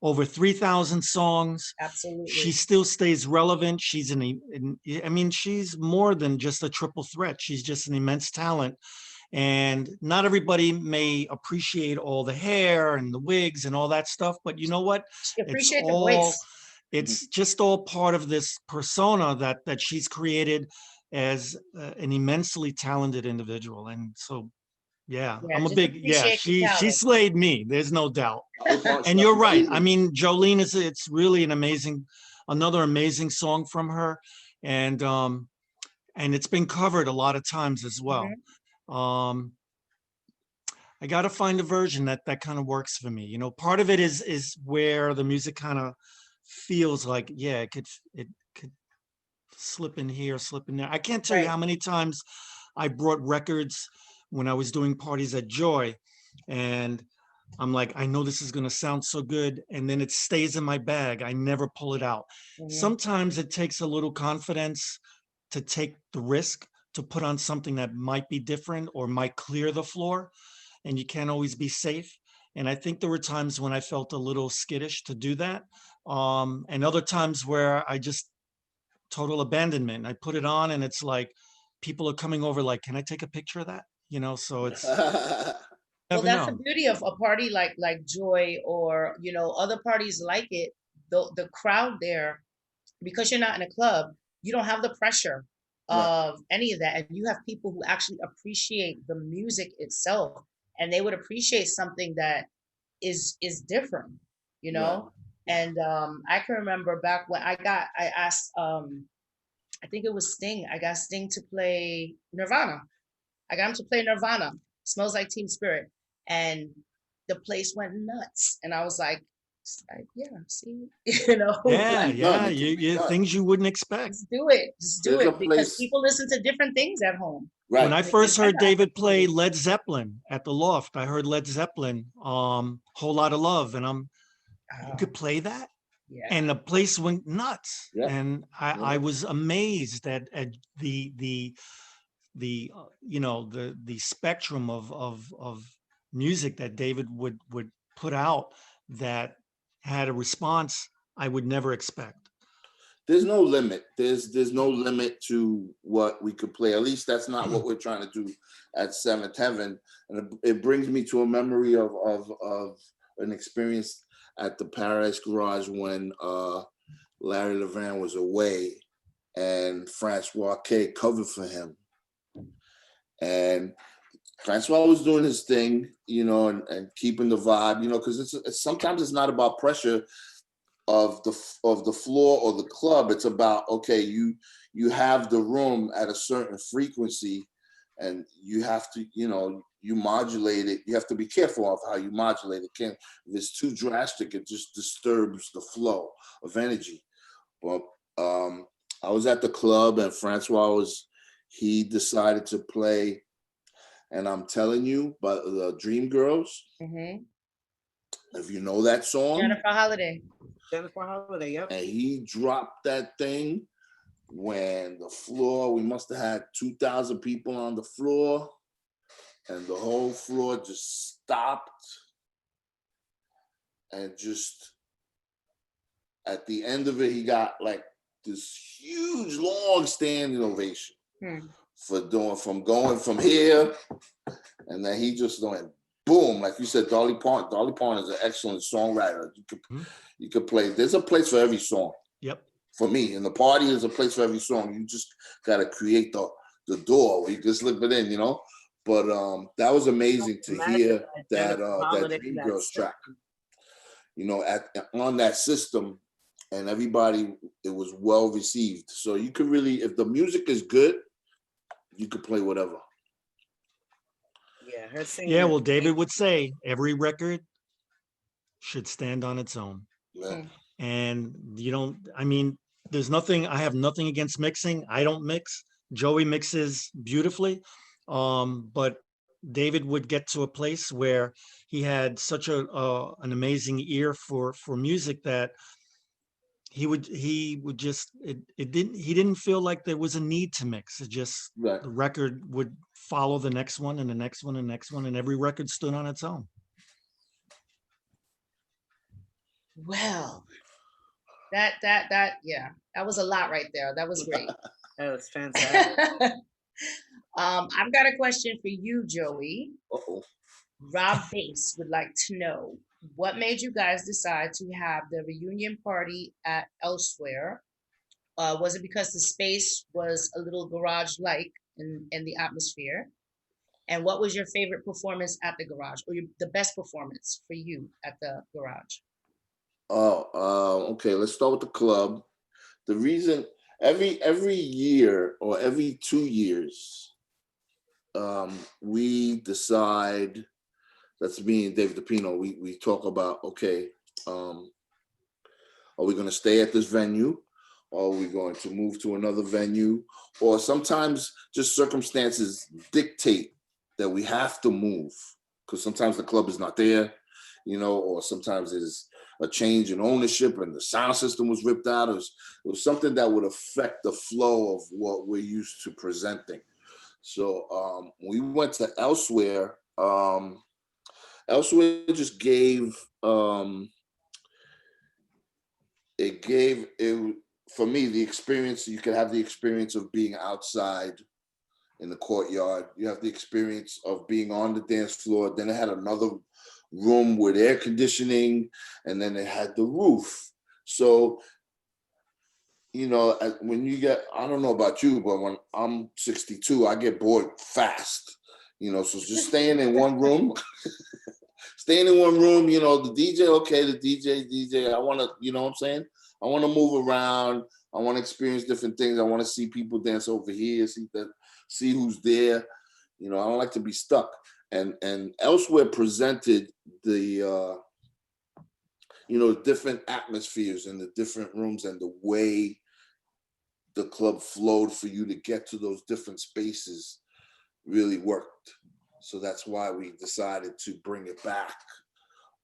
over 3,000 songs. Absolutely. She still stays relevant. She's I mean, she's more than just a triple threat. She's just an immense talent. And not everybody may appreciate all the hair and the wigs and all that stuff, but you know what? Appreciate the voice. It's just all part of this persona that she's created as an immensely talented individual. And so, yeah, I'm a big, she slayed me. There's no doubt. And you're right. I mean, Jolene it's really another amazing song from her. And it's been covered a lot of times as well. I got to find a version that kind of works for me. You know, part of it is where the music kind of feels like, yeah, it could slip in here, slip in there. I can't tell you how many times I brought records when I was doing parties at Joy, and I'm like, I know this is going to sound so good, and then it stays in my bag. I never pull it out. Sometimes it takes a little confidence to take the risk to put on something that might be different or might clear the floor, and you can't always be safe. And I think there were times when I felt a little skittish to do that. And other times where I just total abandonment. I put it on and it's like people are coming over like, can I take a picture of that? So it's Well, never that's the know. beauty of a party like Joy, or other parties like it. The crowd there, because you're not in a club, you don't have the pressure Right. of any of that, and you have people who actually appreciate the music itself, and they would appreciate something that is different, you Right. know. And I can remember back when I asked, I think it was Sting. I got Sting to play Nirvana. I got him to play Nirvana, Smells Like Teen Spirit, and the place went nuts. And I was like, yeah, see, It can Yeah, be done. yeah. It can be done. Things you wouldn't expect. just do There's a it, because place, people listen to different things at home. When right? I They can first get heard that David play opportunity. Led Zeppelin at the Loft, I heard Led Zeppelin, Whole Lot of Love, and you Oh, could play that? yeah. And the place went nuts. Yeah. And I Yeah. was amazed at the spectrum of music that David would put out that had a response I would never expect. There's no limit. There's no limit to what we could play. At least that's not what we're trying to do at Seventh Heaven. And it brings me to a memory of an experience at the Paradise Garage when Larry Levan was away and Francois K covered for him. And Francois was doing his thing, and keeping the vibe, because it's sometimes it's not about pressure of the floor or the club. It's about, okay, you have the room at a certain frequency, and you have to, you modulate it. You have to be careful of how you modulate it. If it's too drastic, it just disturbs the flow of energy. But I was at the club and he decided to play, and I'm telling you, but the Dream Girls, Hmm. if you know that song, Jennifer Holiday. Jennifer Holiday, yep. and he dropped that thing when the floor, we must have had 2,000 people on the floor, and the whole floor just stopped, and just at the end of it, he got like this huge, long standing ovation for going from here, and then he just went boom, like you said, Dolly Parton. Dolly Parton is an excellent songwriter. You could play. There's a place for every song. Yep. For me, in the party, there's a place for every song. You just gotta create the door where you can slip it in, But that was amazing to hear that Dream Girls track, on that system, and everybody, it was well received. So you could really, if the music is good, you could play whatever. Yeah, her singing. Yeah, well, David would say every record should stand on its own. Yeah. And I have nothing against mixing. I don't mix. Joey mixes beautifully. But David would get to a place where he had such an amazing ear for music that he didn't feel like there was a need to mix. It just, Right. the record would follow the next one and the next one and the next one, and every record stood on its own. Well, that was a lot right there. That was great. That was fantastic. I've got a question for you, Joey. Uh-oh. Rob Bass would like to know, what made you guys decide to have the reunion party at Elsewhere? Was it because the space was a little garage-like in the atmosphere? And what was your favorite performance at the garage, or the best performance for you at the garage? Okay, let's start with the club. The reason every year or every 2 years, we decide, that's me and David DePino, we talk about, okay, are we going to stay at this venue? Or are we going to move to another venue? Or sometimes just circumstances dictate that we have to move, because sometimes the club is not there, or sometimes there's a change in ownership and the sound system was ripped out. It was something that would affect the flow of what we're used to presenting. So we went to Elsewhere. Elsewhere just gave it for me the experience. You could have the experience of being outside in the courtyard. You have the experience of being on the dance floor. Then it had another room with air conditioning, and then it had the roof. So, you know, when you get, I don't know about you, but when I'm 62, I get bored fast. You know, so just staying in one room, you know, the DJ, okay, the DJ, I want to, you know what I'm saying? I want to move around. I want to experience different things. I want to see people dance over here, see who's there. You know, I don't like to be stuck. And Elsewhere presented the, you know, different atmospheres in the different rooms and the way the club flowed for you to get to those different spaces really worked. So that's why we decided to bring it back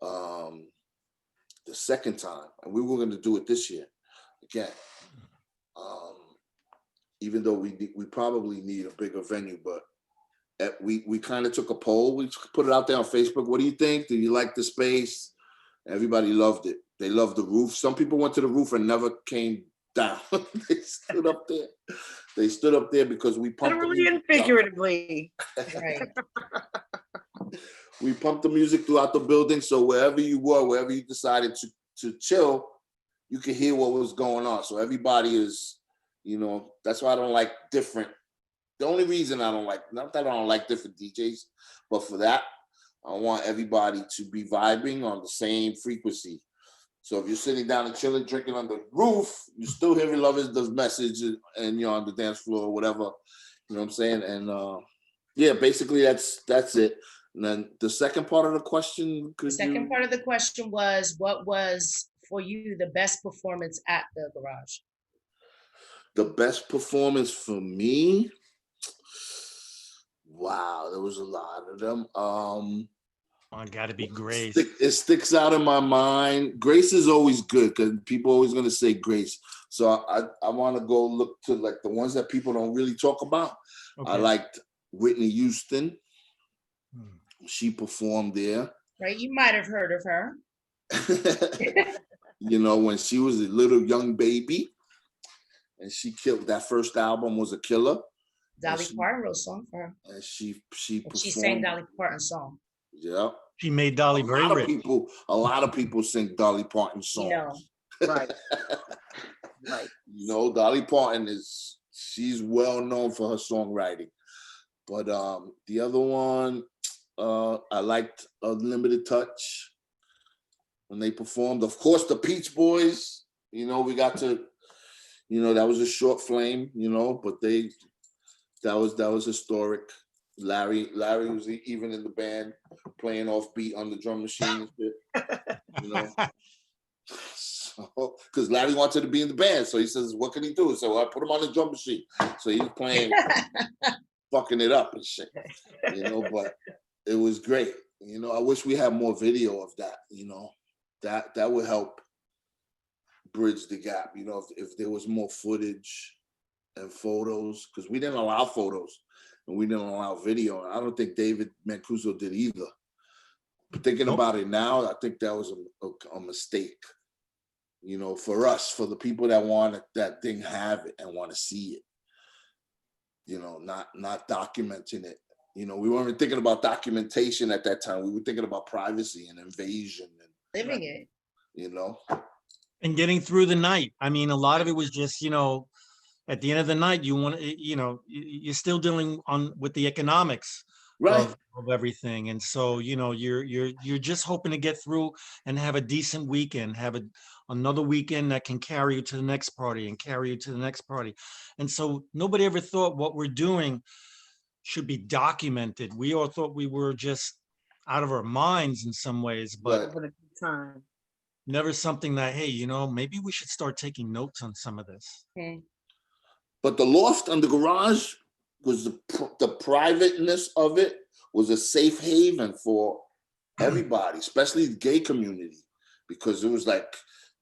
the second time. And we were going to do it this year again. Even though we probably need a bigger venue, but we kind of took a poll. We put it out there on Facebook. What do you think? Do you like the space? Everybody loved it. They loved the roof. Some people went to the roof and never came down. They stood up there. They stood up there because we pumped literally and figuratively. Right. We pumped the music throughout the building. So wherever you were, wherever you decided to chill, you could hear what was going on. So everybody is, you know, that's why I don't like different. The only reason I don't like, not that I don't like different DJs, but for that, I want everybody to be vibing on the same frequency. So if you're sitting down and chilling, drinking on the roof, you still hear Love Is the Message and you're on the dance floor or whatever. You know what I'm saying? And yeah, basically that's it. And then the second part of the question, The second part of the question was, what was for you the best performance at the garage? The best performance for me? Wow, there was a lot of them. I gotta be Grace. It sticks out in my mind. Grace is always good because people are always gonna say Grace. So I want to go look to like the ones that people don't really talk about. Okay. I liked Whitney Houston. She performed there. Right, you might have heard of her. You know, when she was a little young baby, and she killed. That first album was a killer. Dolly Parton wrote a song for her. And she performed. She sang Dolly Parton's song. Yeah. She made Dolly very rich. A lot of people sing Dolly Parton songs. You know. Right. Right. You know, Dolly Parton she's well known for her songwriting. But the other one, I liked Unlimited Touch when they performed. Of course, the Peach Boys. You know, we got to, you know, that was a short flame, you know, but that was historic. Larry was even in the band playing off beat on the drum machine and shit, you know. So, because Larry wanted to be in the band, so he says, "What can he do?" So I put him on the drum machine. So he's playing, fucking it up and shit, you know. But it was great, you know. I wish we had more video of that, you know. That would help bridge the gap, you know. If there was more footage and photos, because we didn't allow photos. And we didn't allow video. And I don't think David Mancuso did either. But thinking about it now, I think that was a mistake. You know, for us, for the people that want it, that didn't have it and want to see it. You know, not documenting it. You know, we weren't even thinking about documentation at that time. We were thinking about privacy and invasion and Living it. You know. And getting through the night. I mean, a lot of it was just, you know, at the end of the night, you want to, you know, you're still dealing with the economics of everything, and so you know, you're just hoping to get through and have a decent weekend, have another weekend that can carry you to the next party and carry you to the next party, and so nobody ever thought what we're doing should be documented. We all thought we were just out of our minds in some ways, but never something that, hey, you know, maybe we should start taking notes on some of this. Okay. But the loft and the garage was the privateness of it was a safe haven for everybody, especially the gay community, because it was like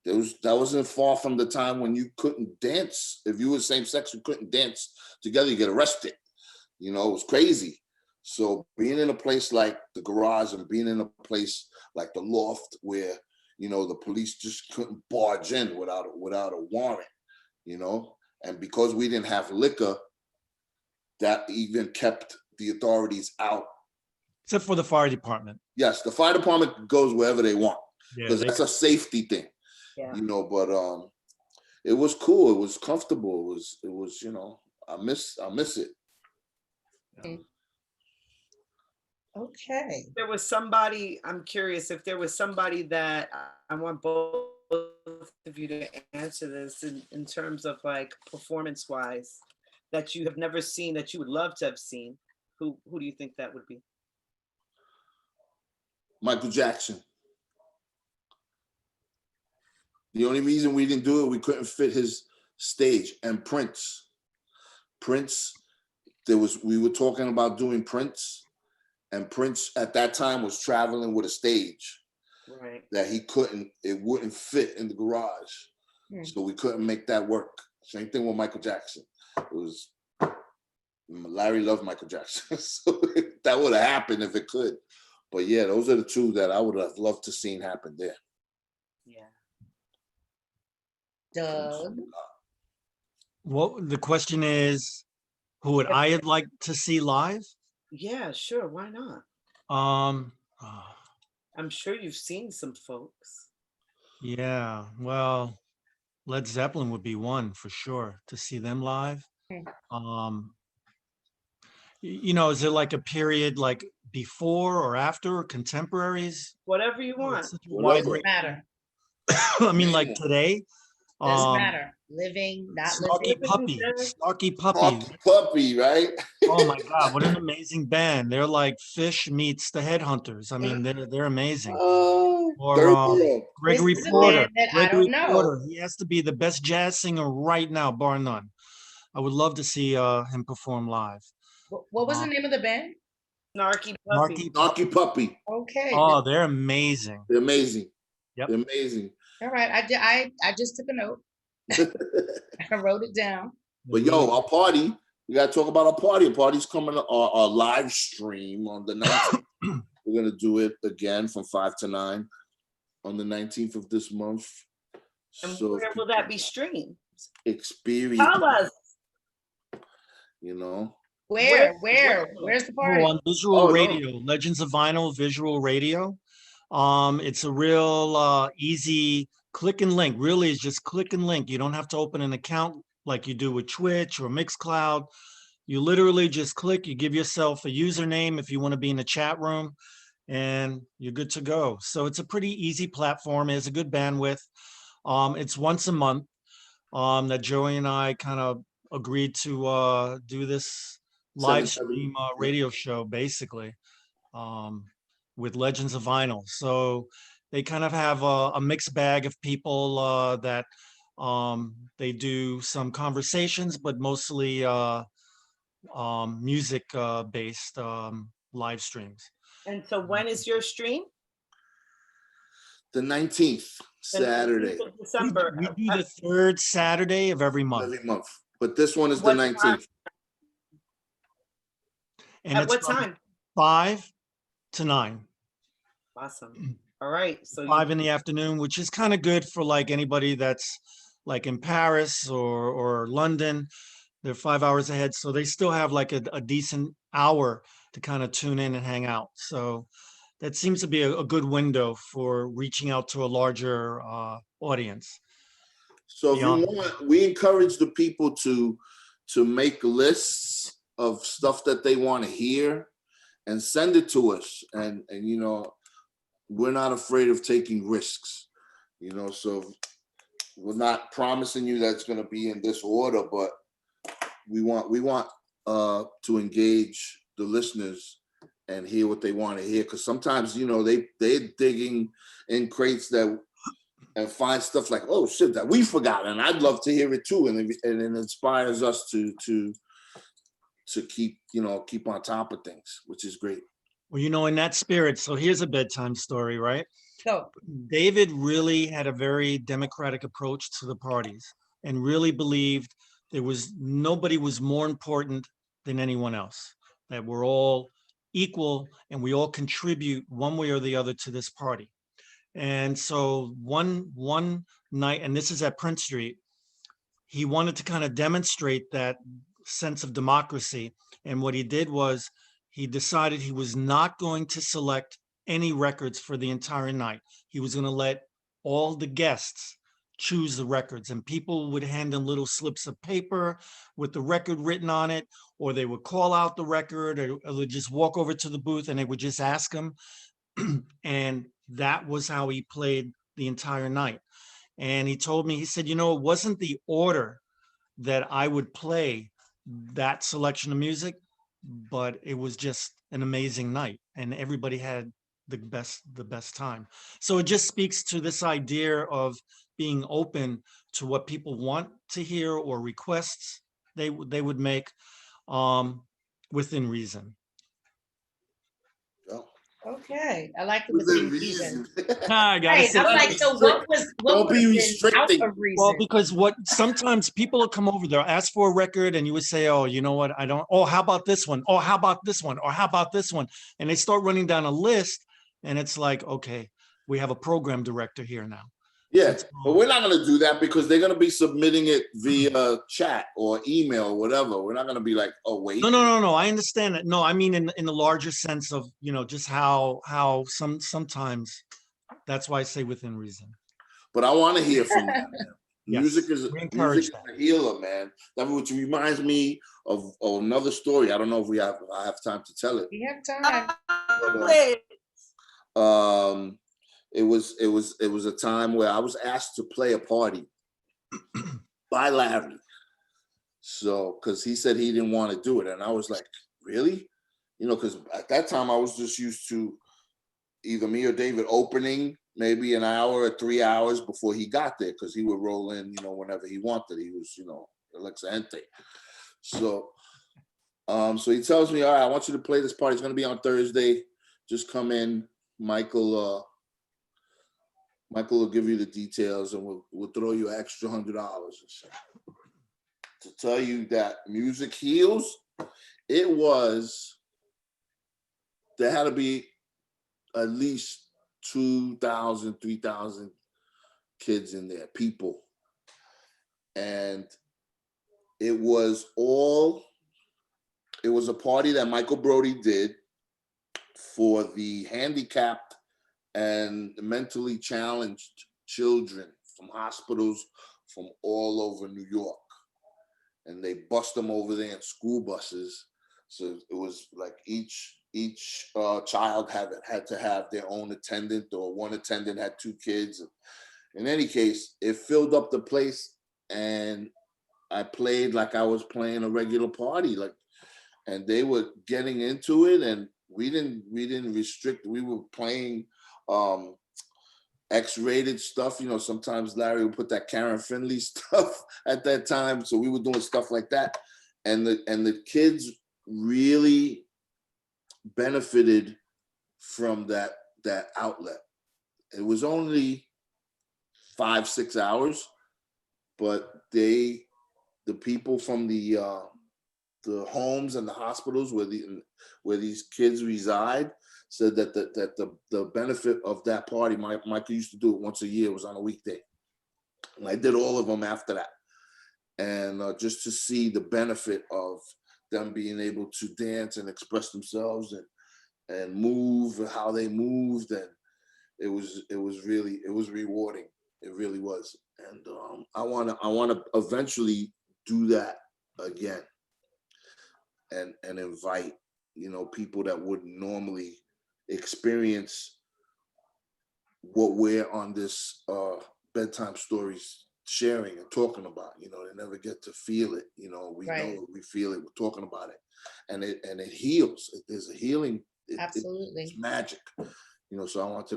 that wasn't far from the time when you couldn't dance. If you were same sex, you couldn't dance together. You get arrested. You know, it was crazy. So being in a place like the garage and being in a place like the loft where, you know, the police just couldn't barge in without a warrant, you know, and because we didn't have liquor, that even kept the authorities out. Except for the fire department. Yes, the fire department goes wherever they want Yeah, because that's a safety thing, Yeah. you know. But it was cool. It was comfortable. It was, you know, I miss it. Okay. There was somebody, I'm curious if there was somebody that I want both of you to answer this in terms of like performance wise that you have never seen that you would love to have seen. Who do you think that would be? Michael Jackson. The only reason we didn't do it, we couldn't fit his stage. And Prince, we were talking about doing Prince, and Prince at that time was traveling with a stage Right. that it wouldn't fit in the garage. So we couldn't make that work. Same thing with Michael Jackson. Larry loved Michael Jackson. So that would have happened if it could. But yeah, those are the two that I would have loved to seen happen there. Yeah. Doug. What the question is, who would I have liked to see live? Yeah, sure. Why not? Um, I'm sure you've seen some folks. yeah, well, Led Zeppelin would be one for sure to see them live. Um, you know, is it like a period like before or after or contemporaries? Whatever you Oh, want. it's such a wide Whatever. range. Matter. I mean, like today, Doesn't matter. Living, not living. Snarky Puppy, Snarky Puppy. Rocky Puppy, right? Oh my God, what an amazing band! They're like Fish meets the Headhunters. I mean, they're amazing. Or Third world. Gregory This is a Porter. band that I Gregory don't know. Porter. He has to be the best jazz singer right now, bar none. I would love to see him perform live. What was the name of the band? Snarky Puppy. Snarky Puppy. Okay. Oh, they're amazing. They're amazing. Yep. They're amazing. All right. I just took a note. I wrote it down. But yo, our party, we gotta talk about our party. Our party's coming, our live stream on the 19th. We're gonna do it again from 5 to 9 on the 19th of this month. And So where will that be streamed? experience, Tell us. you know. Where's the party? On Visual Radio, Legends of Vinyl Visual Radio. It's a real easy click and link. Really, it's just click and link. You don't have to open an account like you do with Twitch or Mixcloud. You literally just click, you give yourself a username if you want to be in the chat room, and you're good to go. So it's a pretty easy platform. It has a good bandwidth. It's once a month that Joey and I kind of agreed to do this live stream radio show, basically, with Legends of Vinyl. So they kind of have a mixed bag of people that they do some conversations, but mostly music based live streams. And so when is your stream? The 19th, Saturday. The 19th of December. We do the third Saturday of every month. Every month. But this one is the 19th. And At it's what from time? 5 to 9. Awesome. All right. So 5 in the afternoon, which is kind of good for like anybody that's like in Paris or London. They're 5 hours ahead, so they still have like a decent hour to kind of tune in and hang out. So that seems to be a good window for reaching out to a larger audience. So if you want, we encourage the people to make lists of stuff that they want to hear and send it to us. And you know, we're not afraid of taking risks, you know, so we're not promising you that it's going to be in this order, but we want to engage the listeners and hear what they want to hear, because sometimes, you know, they're digging in crates and find stuff like, oh shit, that we forgot, and I'd love to hear it too, and it inspires us to keep on top of things, which is great. Well, you know, in that spirit, so here's a bedtime story, right? Go. David really had a very democratic approach to the parties and really believed nobody was more important than anyone else, that we're all equal and we all contribute one way or the other to this party. And so one night, and this is at Prince Street, he wanted to kind of demonstrate that sense of democracy. And what he did was he decided he was not going to select any records for the entire night. He was going to let all the guests choose the records, and people would hand them little slips of paper with the record written on it, or they would call out the record, or they would just walk over to the booth and they would just ask him. And that was how he played the entire night. And he told me, he said, you know, it wasn't the order that I would play that selection of music, but it was just an amazing night and everybody had the best time. So it just speaks to this idea of being open to what people want to hear or requests they would make, within reason. Oh, Okay, I like the within within reason. reason. I gotta Right, say, I'm like, so what Don't would be have been out restricting. of reason? well, because what sometimes people will come over, they'll ask for a record and you would say, oh, you know what, I don't, oh, how about this one? Oh, how about this one? Or how about this one? And they start running down a list and it's like, okay, we have a program director here now. Yeah, but we're not going to do that because they're going to be submitting it via chat or email or whatever. We're not going to be like, oh, wait. No. I understand that. No, I mean in the larger sense of, you know, just how sometimes that's why I say within reason. But I want to hear from them, man. Yes, Music is we encourage a healer, man. That which reminds me of another story. I don't know if I have time to tell it. We have time. It was a time where I was asked to play a party by Larry. So, because he said he didn't want to do it, and I was like, really? You know, because at that time I was just used to either me or David opening maybe an hour or 3 hours before he got there, because he would roll in, you know, whenever he wanted. He was, you know, Alexa Ente. So, so he tells me, all right, I want you to play this party. It's going to be on Thursday. Just come in. Michael will give you the details, and we'll throw you an extra $100 to tell you that music heals. There had to be at least 2,000, 3,000 kids in there, people. And it was a party that Michael Brody did for the handicapped and mentally challenged children from hospitals from all over New York. And they bust them over there in school buses. So it was like each child had to have their own attendant, or one attendant had 2 kids. In any case, it filled up the place, and I played like I was playing a regular party, and they were getting into it, and we didn't restrict. We were playing X-rated stuff. You know, sometimes Larry would put that Karen Finley stuff at that time, so we were doing stuff like that, and the kids really benefited from that outlet. It was only 5-6 hours, but the people from the homes and the hospitals where these kids reside said that the benefit of that party, Michael used to do it once a year, was on a weekday, and I did all of them after that, and just to see the benefit of them being able to dance and express themselves and move, how they moved, and it was rewarding. It really was. And I want to eventually do that again, and invite, you know, people that wouldn't normally experience what we're on this bedtime stories sharing and talking about. You know, they never get to feel it. You know, we Right. know it, we feel it, we're talking about it, and it heals. There's a healing. Absolutely. It's magic. You know, so I want to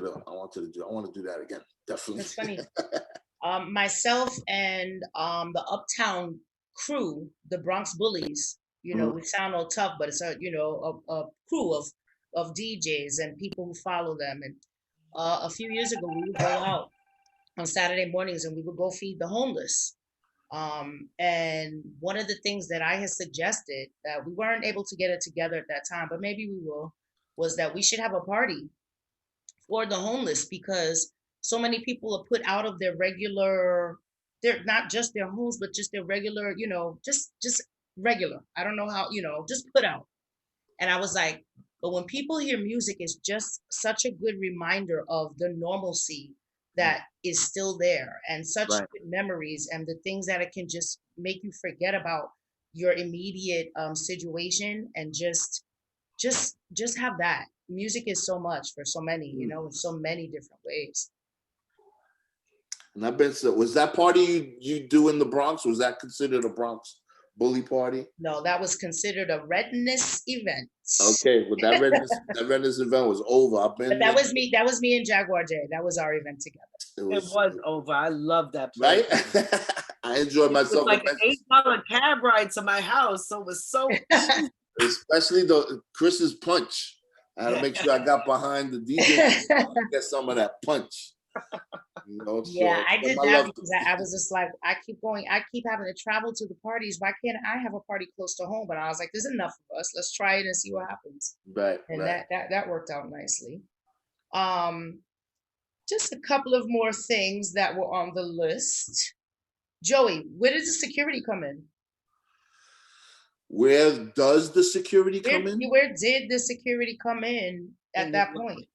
do that again. Definitely. It's funny. Myself and the Uptown crew, the Bronx Bullies, you know, we sound all tough, but it's a crew of DJs and people who follow them. And a few years ago, we would go out on Saturday mornings and we would go feed the homeless. And one of the things that I had suggested, that we weren't able to get it together at that time, but maybe we will, was that we should have a party for the homeless, because so many people are put out of their regular, they're not just their homes, but just their regular, just regular. I don't know how, just put out. And I was like, but when people hear music, it's just such a good reminder of the normalcy that is still there, and such Right. good memories, and the things that it can just make you forget about your immediate situation, and just have that. Music is so much for so many, in so many different ways. And I've been, so was that party you do in the Bronx? Was that considered a Bronx bully party? No, that was considered a Redness event. Okay, but that Redness event was over. I've been But that was me. That was me and Jaguar J. That was our event together. It was over. I love that place. right. I enjoyed It was myself like an immensely. $8 cab ride to my house, so it was so cheap. Especially the Chris's punch. I had to make sure I got behind the DJ to get some of that punch. Yeah, I did my that love because I was just like, I keep going, I keep having to travel to the parties. Why can't I have a party close to home? But I was like, there's enough of us. Let's try it and see what happens. right, And right. that worked out nicely. Just a couple of more things that were on the list. Joey, where did the security come in? Where does the security come in? Where did the security come in at that point?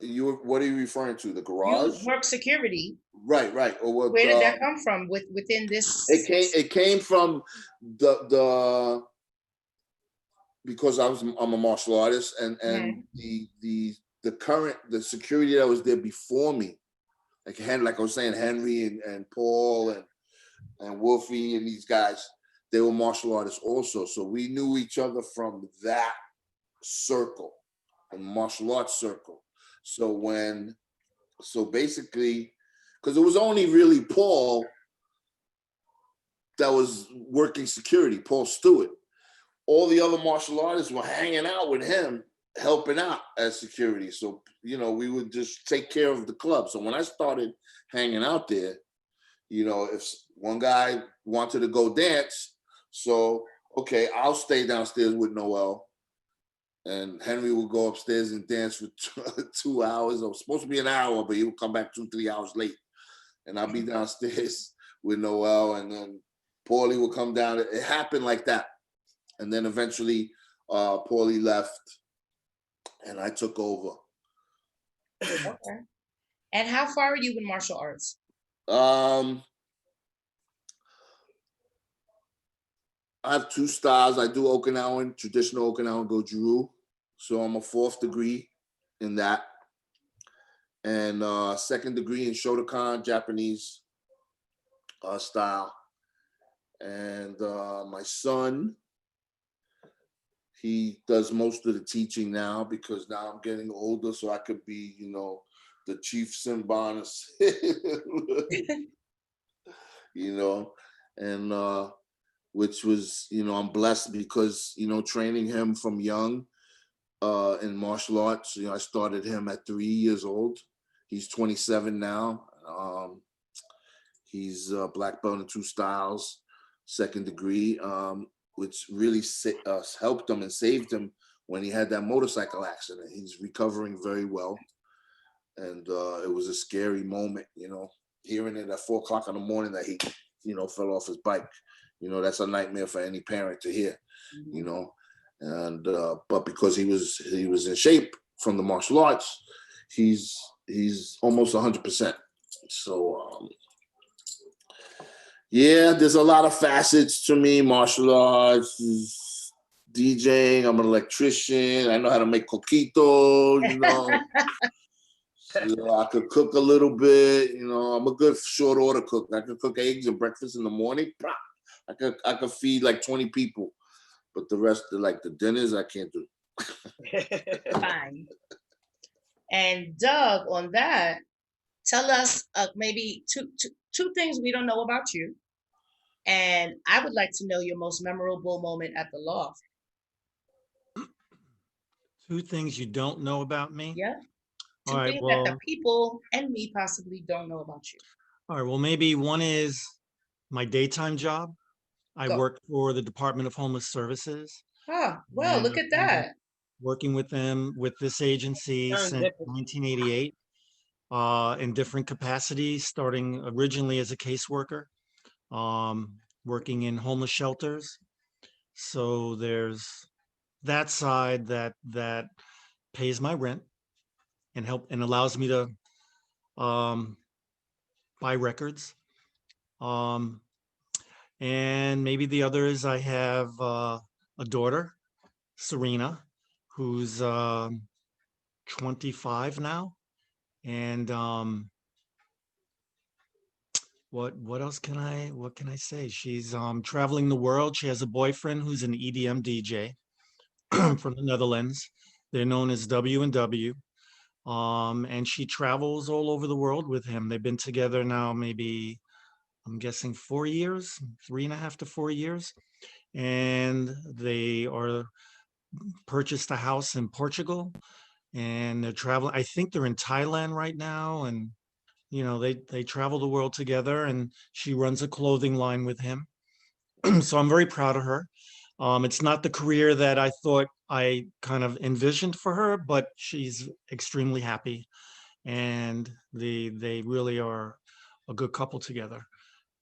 What are you referring to? The You garage? work security. Right. Or what? Where did that come from? Within this? It came from the because I'm a martial artist, and the current security that was there before me, like I was saying, Henry and Paul and Wolfie and these guys, they were martial artists also. So we knew each other from that circle, a martial arts circle. So basically, because it was only really Paul that was working security, Paul Stewart. All the other martial artists were hanging out with him, helping out as security. So, we would just take care of the club. So when I started hanging out there, if one guy wanted to go dance, so, okay, I'll stay downstairs with Noel, and Henry would go upstairs and dance for 2 hours. It was supposed to be an hour, but he would come back 2-3 hours late. And I'd be downstairs with Noel, and then Paulie would come down. It happened like that. And then eventually Paulie left and I took over. Okay. And how far are you in martial arts? I have 2 styles. I do Okinawan, traditional Okinawan Goju-Ryu. So I'm a 4th degree in that. And 2nd degree in Shotokan, Japanese style. And my son, he does most of the teaching now because now I'm getting older, so I could be, the chief Simbanus, and which was, I'm blessed because, training him from young in martial arts. I started him at 3 years old. He's 27 now. He's a black belt in 2 styles, 2nd degree, which really helped him and saved him when he had that motorcycle accident. He's recovering very well. And it was a scary moment, hearing it at 4 o'clock in the morning that he, fell off his bike. That's a nightmare for any parent to hear, and but because he was in shape from the martial arts, he's almost 100%. So yeah, there's a lot of facets to me. Martial arts, DJing. I'm an electrician. I know how to make coquitos. I could cook a little bit. I'm a good short order cook. I could cook eggs and breakfast in the morning. I could feed like 20 people, but the rest of the dinners I can't do. Fine. And Doug, on that, tell us maybe two things we don't know about you. And I would like to know your most memorable moment at the loft. 2 things you don't know about me? Yeah. All right, Things well, that the people and me possibly don't know about you. all right, well, maybe one is my daytime job. I Go. work for the Department of Homeless Services. Well, look at that. working with them with this agency since Serendipity. 1988 in different capacities, starting originally as a caseworker, working in homeless shelters. So there's that side that pays my rent and allows me to buy records. Um, and maybe the other is I have a daughter, Serena, who's 25 now. And what else can I say? She's traveling the world. She has a boyfriend who's an EDM DJ from the Netherlands. They're known as W&W. And she travels all over the world with him. They've been together now maybe, I'm guessing 4 years, 3.5 to 4 years. And they are purchased a house in Portugal, and they're traveling. I think they're in Thailand right now, and they travel the world together. And she runs a clothing line with him. So I'm very proud of her. It's not the career that I thought I kind of envisioned for her, but she's extremely happy, and they really are a good couple together.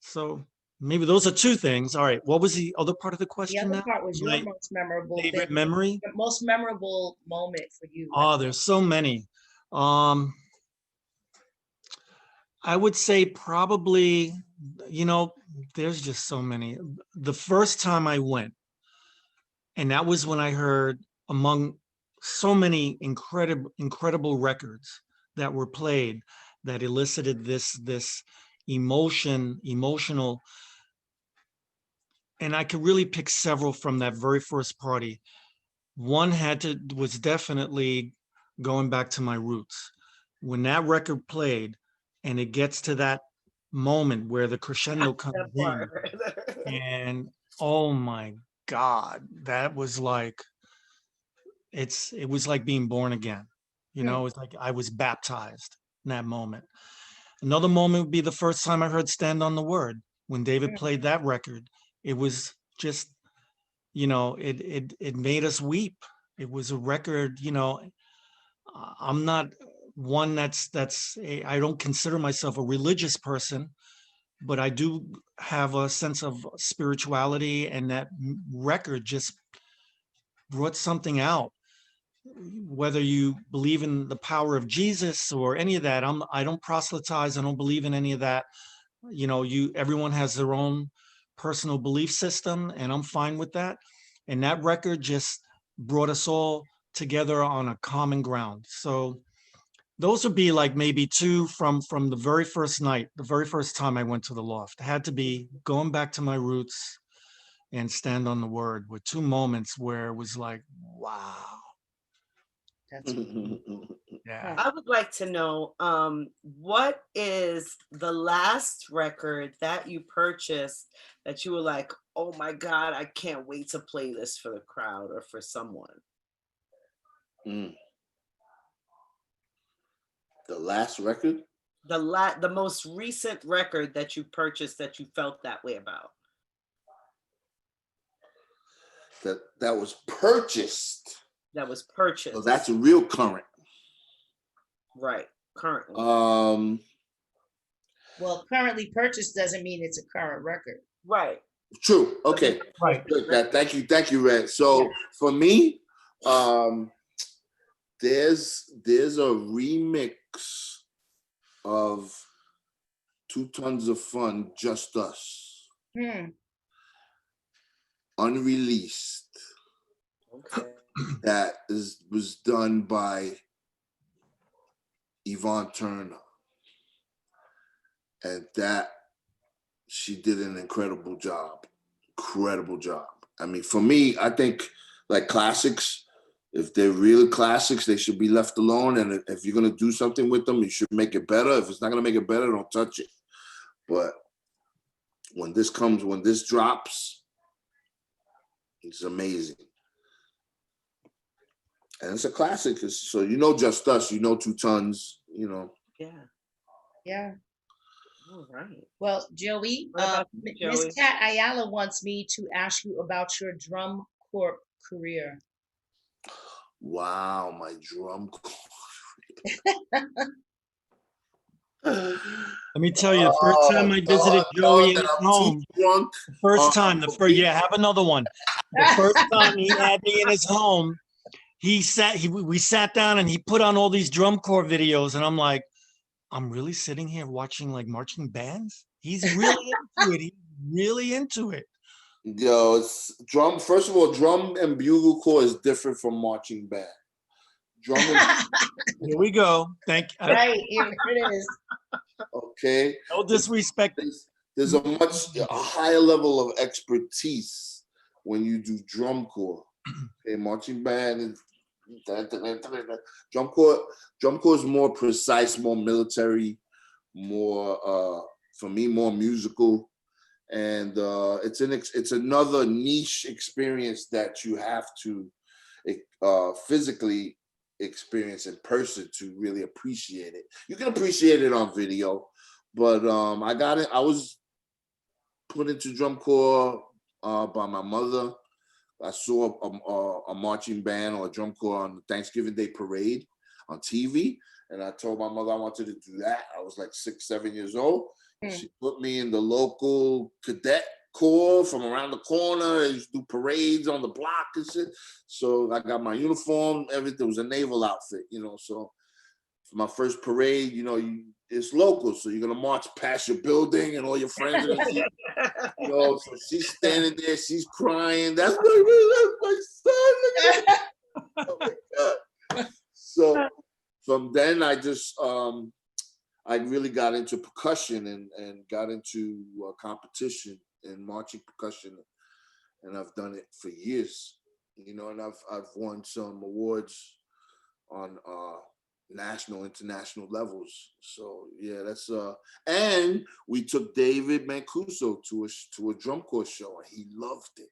So maybe those are two things. All right. What was the other part of the The question other now? part was your My most memorable favorite thing, memory? the most memorable moment for you. Oh, there's so many. Um, I would say probably, there's just so many. The first time I went, and that was when I heard, among so many incredible records that were played, that elicited this emotional, and I could really pick several from that very first party. One was definitely going back to my roots. When that record played and it gets to that moment where the crescendo comes That in, part. and oh my God, that was like, it was like being born again. It's like I was baptized in that moment. Another moment would be the first time I heard Stand on the Word. When David played that record, it was just, it made us weep. It was a record, I'm not one I don't consider myself a religious person, but I do have a sense of spirituality, and that record just brought something out. Whether you believe in the power of Jesus or any of that, I don't proselytize. I don't believe in any of that. Everyone has their own personal belief system, and I'm fine with that. And that record just brought us all together on a common ground. So those would be like maybe two from the very first night, the very first time I went to the loft. It had to be going back to my roots and Stand on the Word, were two moments where it was like, wow. That's Yeah. I would like to know, what is the last record that you purchased that you were like, oh my God, I can't wait to play this for the crowd or for someone? Mm. The last record? The most recent record that you purchased that you felt that way about? That was purchased. That was purchased. So that's a real current. Right. Currently. well, currently purchased doesn't mean it's a current record. Right. True. Okay. Right. Good. Thank you, Red. So for me, there's a remix of 2 Tons of Fun, Just Us, unreleased. Okay. That was done by Yvonne Turner, and that she did an incredible job. I mean, for me, I think like classics, if they're real classics, they should be left alone. And if you're gonna do something with them, you should make it better. If it's not gonna make it better, don't touch it. But when this drops, it's amazing. And it's a classic. So Just Us, 2 Tons, Yeah. Yeah. All right. Well, Joey, What about you, Miss Joey? Kat Ayala wants me to ask you about your drum corps career. Wow, my drum Let me tell you, the first time I visited knowing Joey in that his I'm too home, drunk. the first time, for me. yeah, have another one. The first time he had me in his home, we sat down and he put on all these drum corps videos, and I'm like, I'm really sitting here watching like marching bands. He's really into it. He's really into it. Yo, it's drum. First of all, drum and bugle corps is different from marching band. Drum and Here we go. Thank you. Right, here it is. okay. No disrespect. There's a higher level of expertise when you do drum corps. Okay, marching band is drum corps. Drum corps is more precise, more military, more for me, more musical, and it's another niche experience that you have to physically experience in person to really appreciate it. You can appreciate it on video, but I got it. I was put into drum corps by my mother. I saw a marching band or a drum corps on the Thanksgiving Day parade on TV, and I told my mother I wanted to do that. I was like 6, 7 years old. And she put me in the local cadet corps from around the corner. They used to do parades on the block and shit. So I got my uniform, everything. It was a naval outfit, you know. So for my first parade, you know, it's local. So you're going to march past your building and all your friends are going to see, you know. So she's standing there, she's crying. That's my son. Oh my God. So from then I just, I really got into percussion and got into competition in marching percussion, and I've done it for years, you know, and I've won some awards on national, international levels. So yeah, that's and we took David Mancuso to a drum corps show, and he loved it.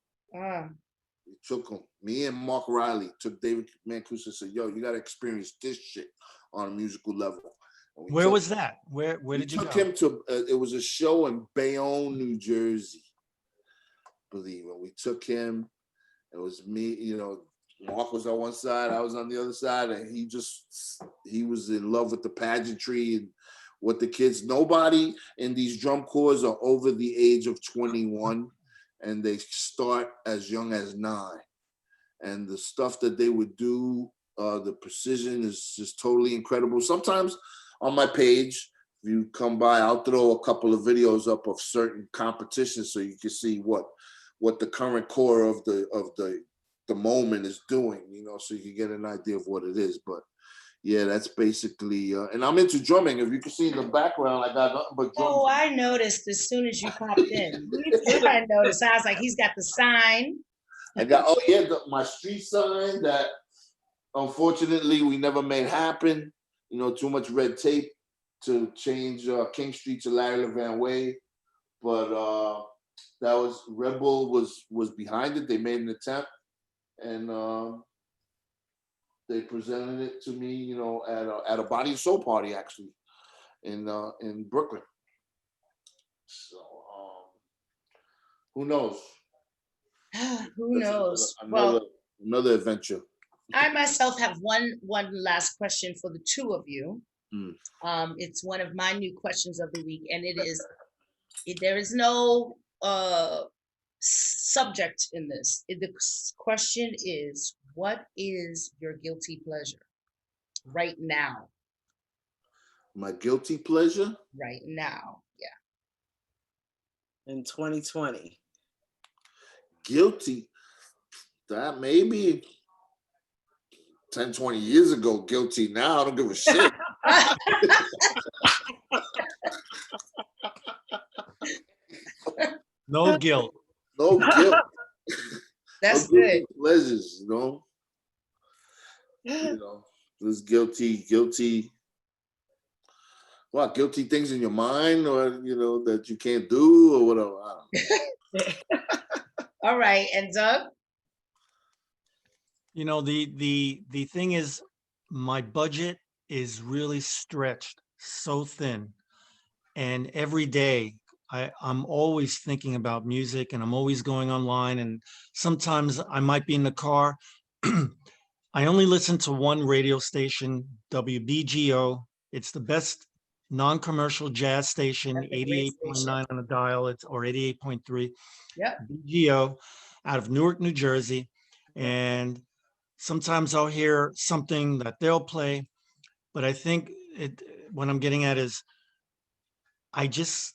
We took him, me and Mark Riley took David Mancuso and said, yo, you got to experience this shit on a musical level. Where was that? Where did you go? We took him to, it was a show in Bayonne, New Jersey. Believe it. We took him. It was me, you know, Mark was on one side, I was on the other side, and he was in love with the pageantry and what the kids, nobody in these drum corps are over the age of 21, and they start as young as 9. And the stuff that they would do, the precision is just totally incredible. Sometimes on my page, if you come by, I'll throw a couple of videos up of certain competitions so you can see what the current core of the moment is doing, you know, so you can get an idea of what it is. But yeah, that's basically, and I'm into drumming. If you can see in the background, I got nothing but drums. Oh, I noticed as soon as you popped in. I noticed. I was like, he's got the sign. I got, my street sign that unfortunately we never made happen. You know, too much red tape to change King Street to Larry Levan Way. But that was, Red Bull was behind it. They made an attempt, and they presented it to me, you know, at a Body and Soul party actually in Brooklyn. So who knows? Who knows? Another adventure. I myself have one last question for the two of you. It's one of my new questions of the week, and it is, there is no subject in this. The question is, what is your guilty pleasure right now? My guilty pleasure? Right now, yeah. In 2020. Guilty? That maybe 10, 20 years ago, guilty. Now I don't give a shit. No guilt. No guilt. That's no good. Pleasures, you know. You know, this guilty. What, guilty things in your mind, or you know, that you can't do, or whatever. I don't know. All right, and Doug? You know, the thing is, my budget is really stretched so thin, and every day I'm always thinking about music, and I'm always going online, and sometimes I might be in the car I only listen to one radio station, WBGO. It's the best non-commercial jazz station, That's a great station. 88.9 on the dial, or 88.3. Yep. BGO out of Newark, New Jersey. And sometimes I'll hear something that they'll play, but I think what I'm getting at is I just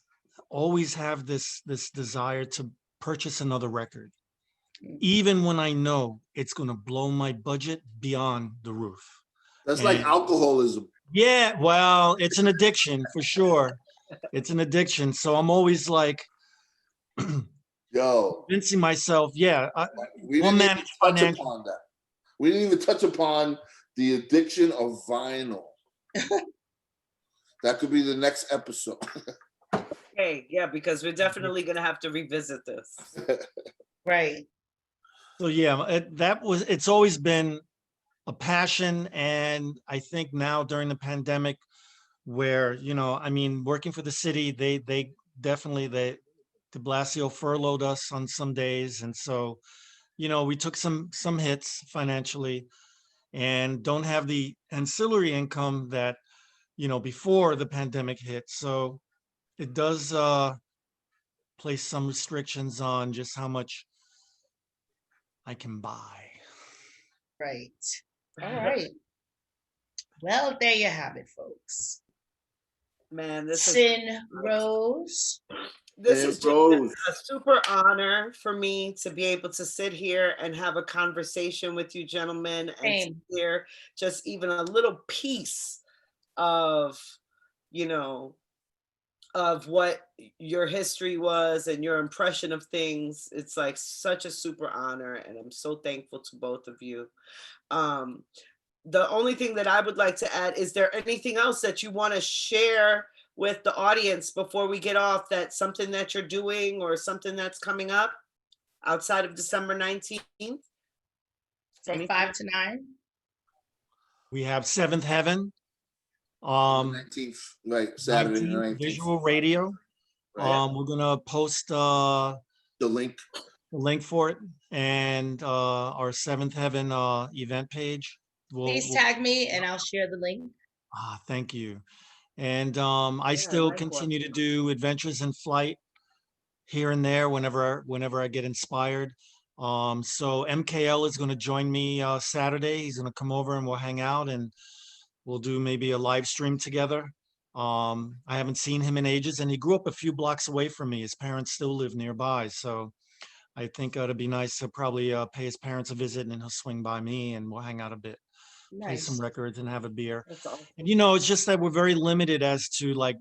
always have this desire to purchase another record, even when I know it's going to blow my budget beyond the roof. That's like And alcoholism. yeah, well, it's an addiction for sure. It's an addiction. So I'm always like Yo, convincing myself, yeah, we we'll didn't even manage touch financially. upon that. We didn't even touch upon the addiction of vinyl. That could be the next episode. Hey, yeah, because we're definitely gonna have to revisit this. Right. So yeah, it's always been a passion. And I think now during the pandemic where, I mean, working for the city, they definitely, de Blasio furloughed us on some days. And so, we took some hits financially and don't have the ancillary income that, before the pandemic hit. So it does place some restrictions on just how much I can buy. Right. All right. Well, there you have it, folks. Man, this Sin Rose. This Sin is just Rose. a super honor for me to be able to sit here and have a conversation with you gentlemen and to Same. hear just even a little piece of, of what your history was and your impression of things. It's like such a super honor, and I'm so thankful to both of you. The only thing that I would like to add, is there anything else that you want to share with the audience before we get off, that's something that you're doing or something that's coming up outside of December 19th? From Anything? 5 to 9. We have Seventh Heaven, 19th, right? Saturday the 19th. Visual Radio. Right. We're gonna post The link. the link for it, and our Seventh Heaven event page. Please tag me and I'll share the link. Thank you. And I still continue to do Adventures in Flight here and there whenever I get inspired. So MKL is going to join me Saturday. He's going to come over and we'll hang out and we'll do maybe a live stream together. I haven't seen him in ages, and he grew up a few blocks away from me. His parents still live nearby, so I think it'd be nice to probably pay his parents a visit, and then he'll swing by me and we'll hang out a bit. Play some records and have a beer. Awesome. And it's just that we're very limited as to like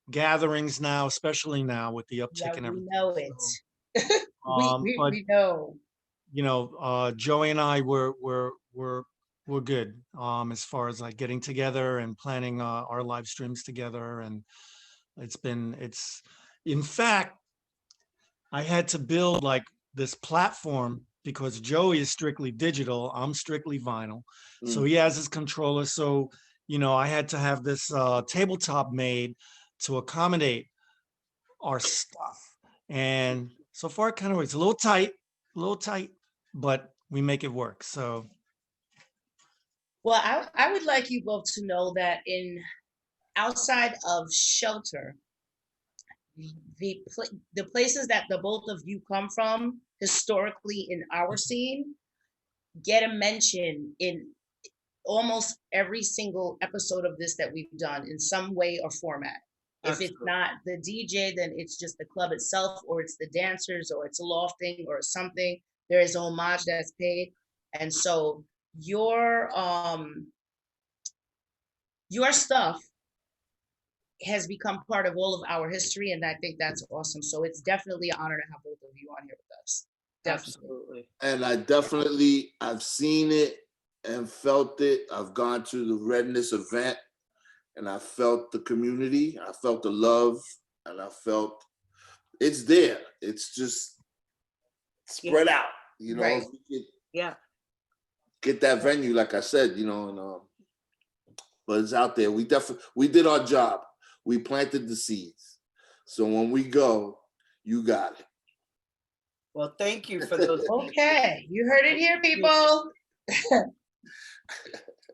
gatherings now, especially now with the uptick and everything. We know it. So, we know. Joey and I we're good as far as like getting together and planning our live streams together. And in fact, I had to build like this platform because Joey is strictly digital. I'm strictly vinyl. So he has his controller. So, I had to have this tabletop made to accommodate our stuff. And so far it kind of works. A little tight, but we make it work. So. Well, I would like you both to know that outside of shelter, the places that the both of you come from historically in our scene get a mention in almost every single episode of this that we've done in some way or format. Absolutely. If it's not the DJ, then it's just the club itself, or it's the dancers, or it's a lofting or something. There is a homage that's paid. And so your stuff has become part of all of our history, and I think that's awesome. So it's definitely an honor to have both of you on here with us. Definitely. And I've seen it and felt it. I've gone to the Redness event and I felt the community. I felt the love, and I felt it's there. It's just spread out, Right. Yeah. Get that venue, like I said, but it's out there. We did our job. We planted the seeds. So when we go, you got it. Well, thank you for those. Okay, you heard it here, people.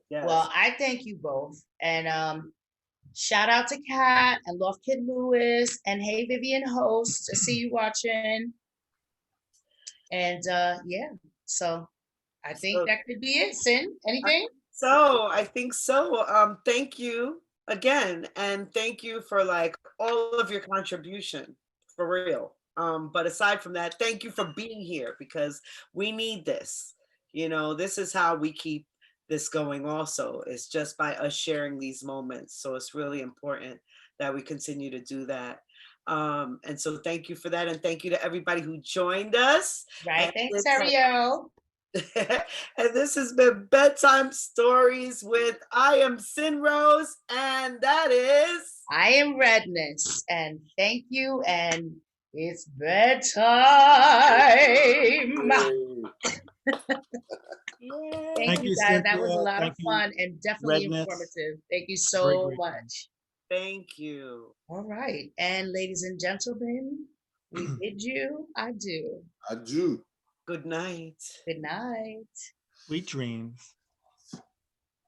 Yes. Well, I thank you both. And shout out to Kat and Love Kid Lewis and Hey Vivian Host. I see you watching. And yeah, so I think So- that could be it. Sin, anything? So I think so. Thank you again, and thank you for like all of your contribution, for real. But aside from that, thank you for being here because we need this. You know, this is how we keep this going. Also, it's just by us sharing these moments. So it's really important that we continue to do that. And so thank you for that, and thank you to everybody who joined us. Right. And Thanks, this has- Ariel. and this has been Bedtime Stories with I am Sin Rose, and that is I am Redness. And thank you. And it's bedtime. Thank Thank you you, guys. That was a Cynthia. lot of Thank you, fun and definitely Redness. informative. Thank you Great, so great. much. thank you. All right. And ladies and gentlemen, we bid you adieu. I do. Good night. Good night. Sweet dreams.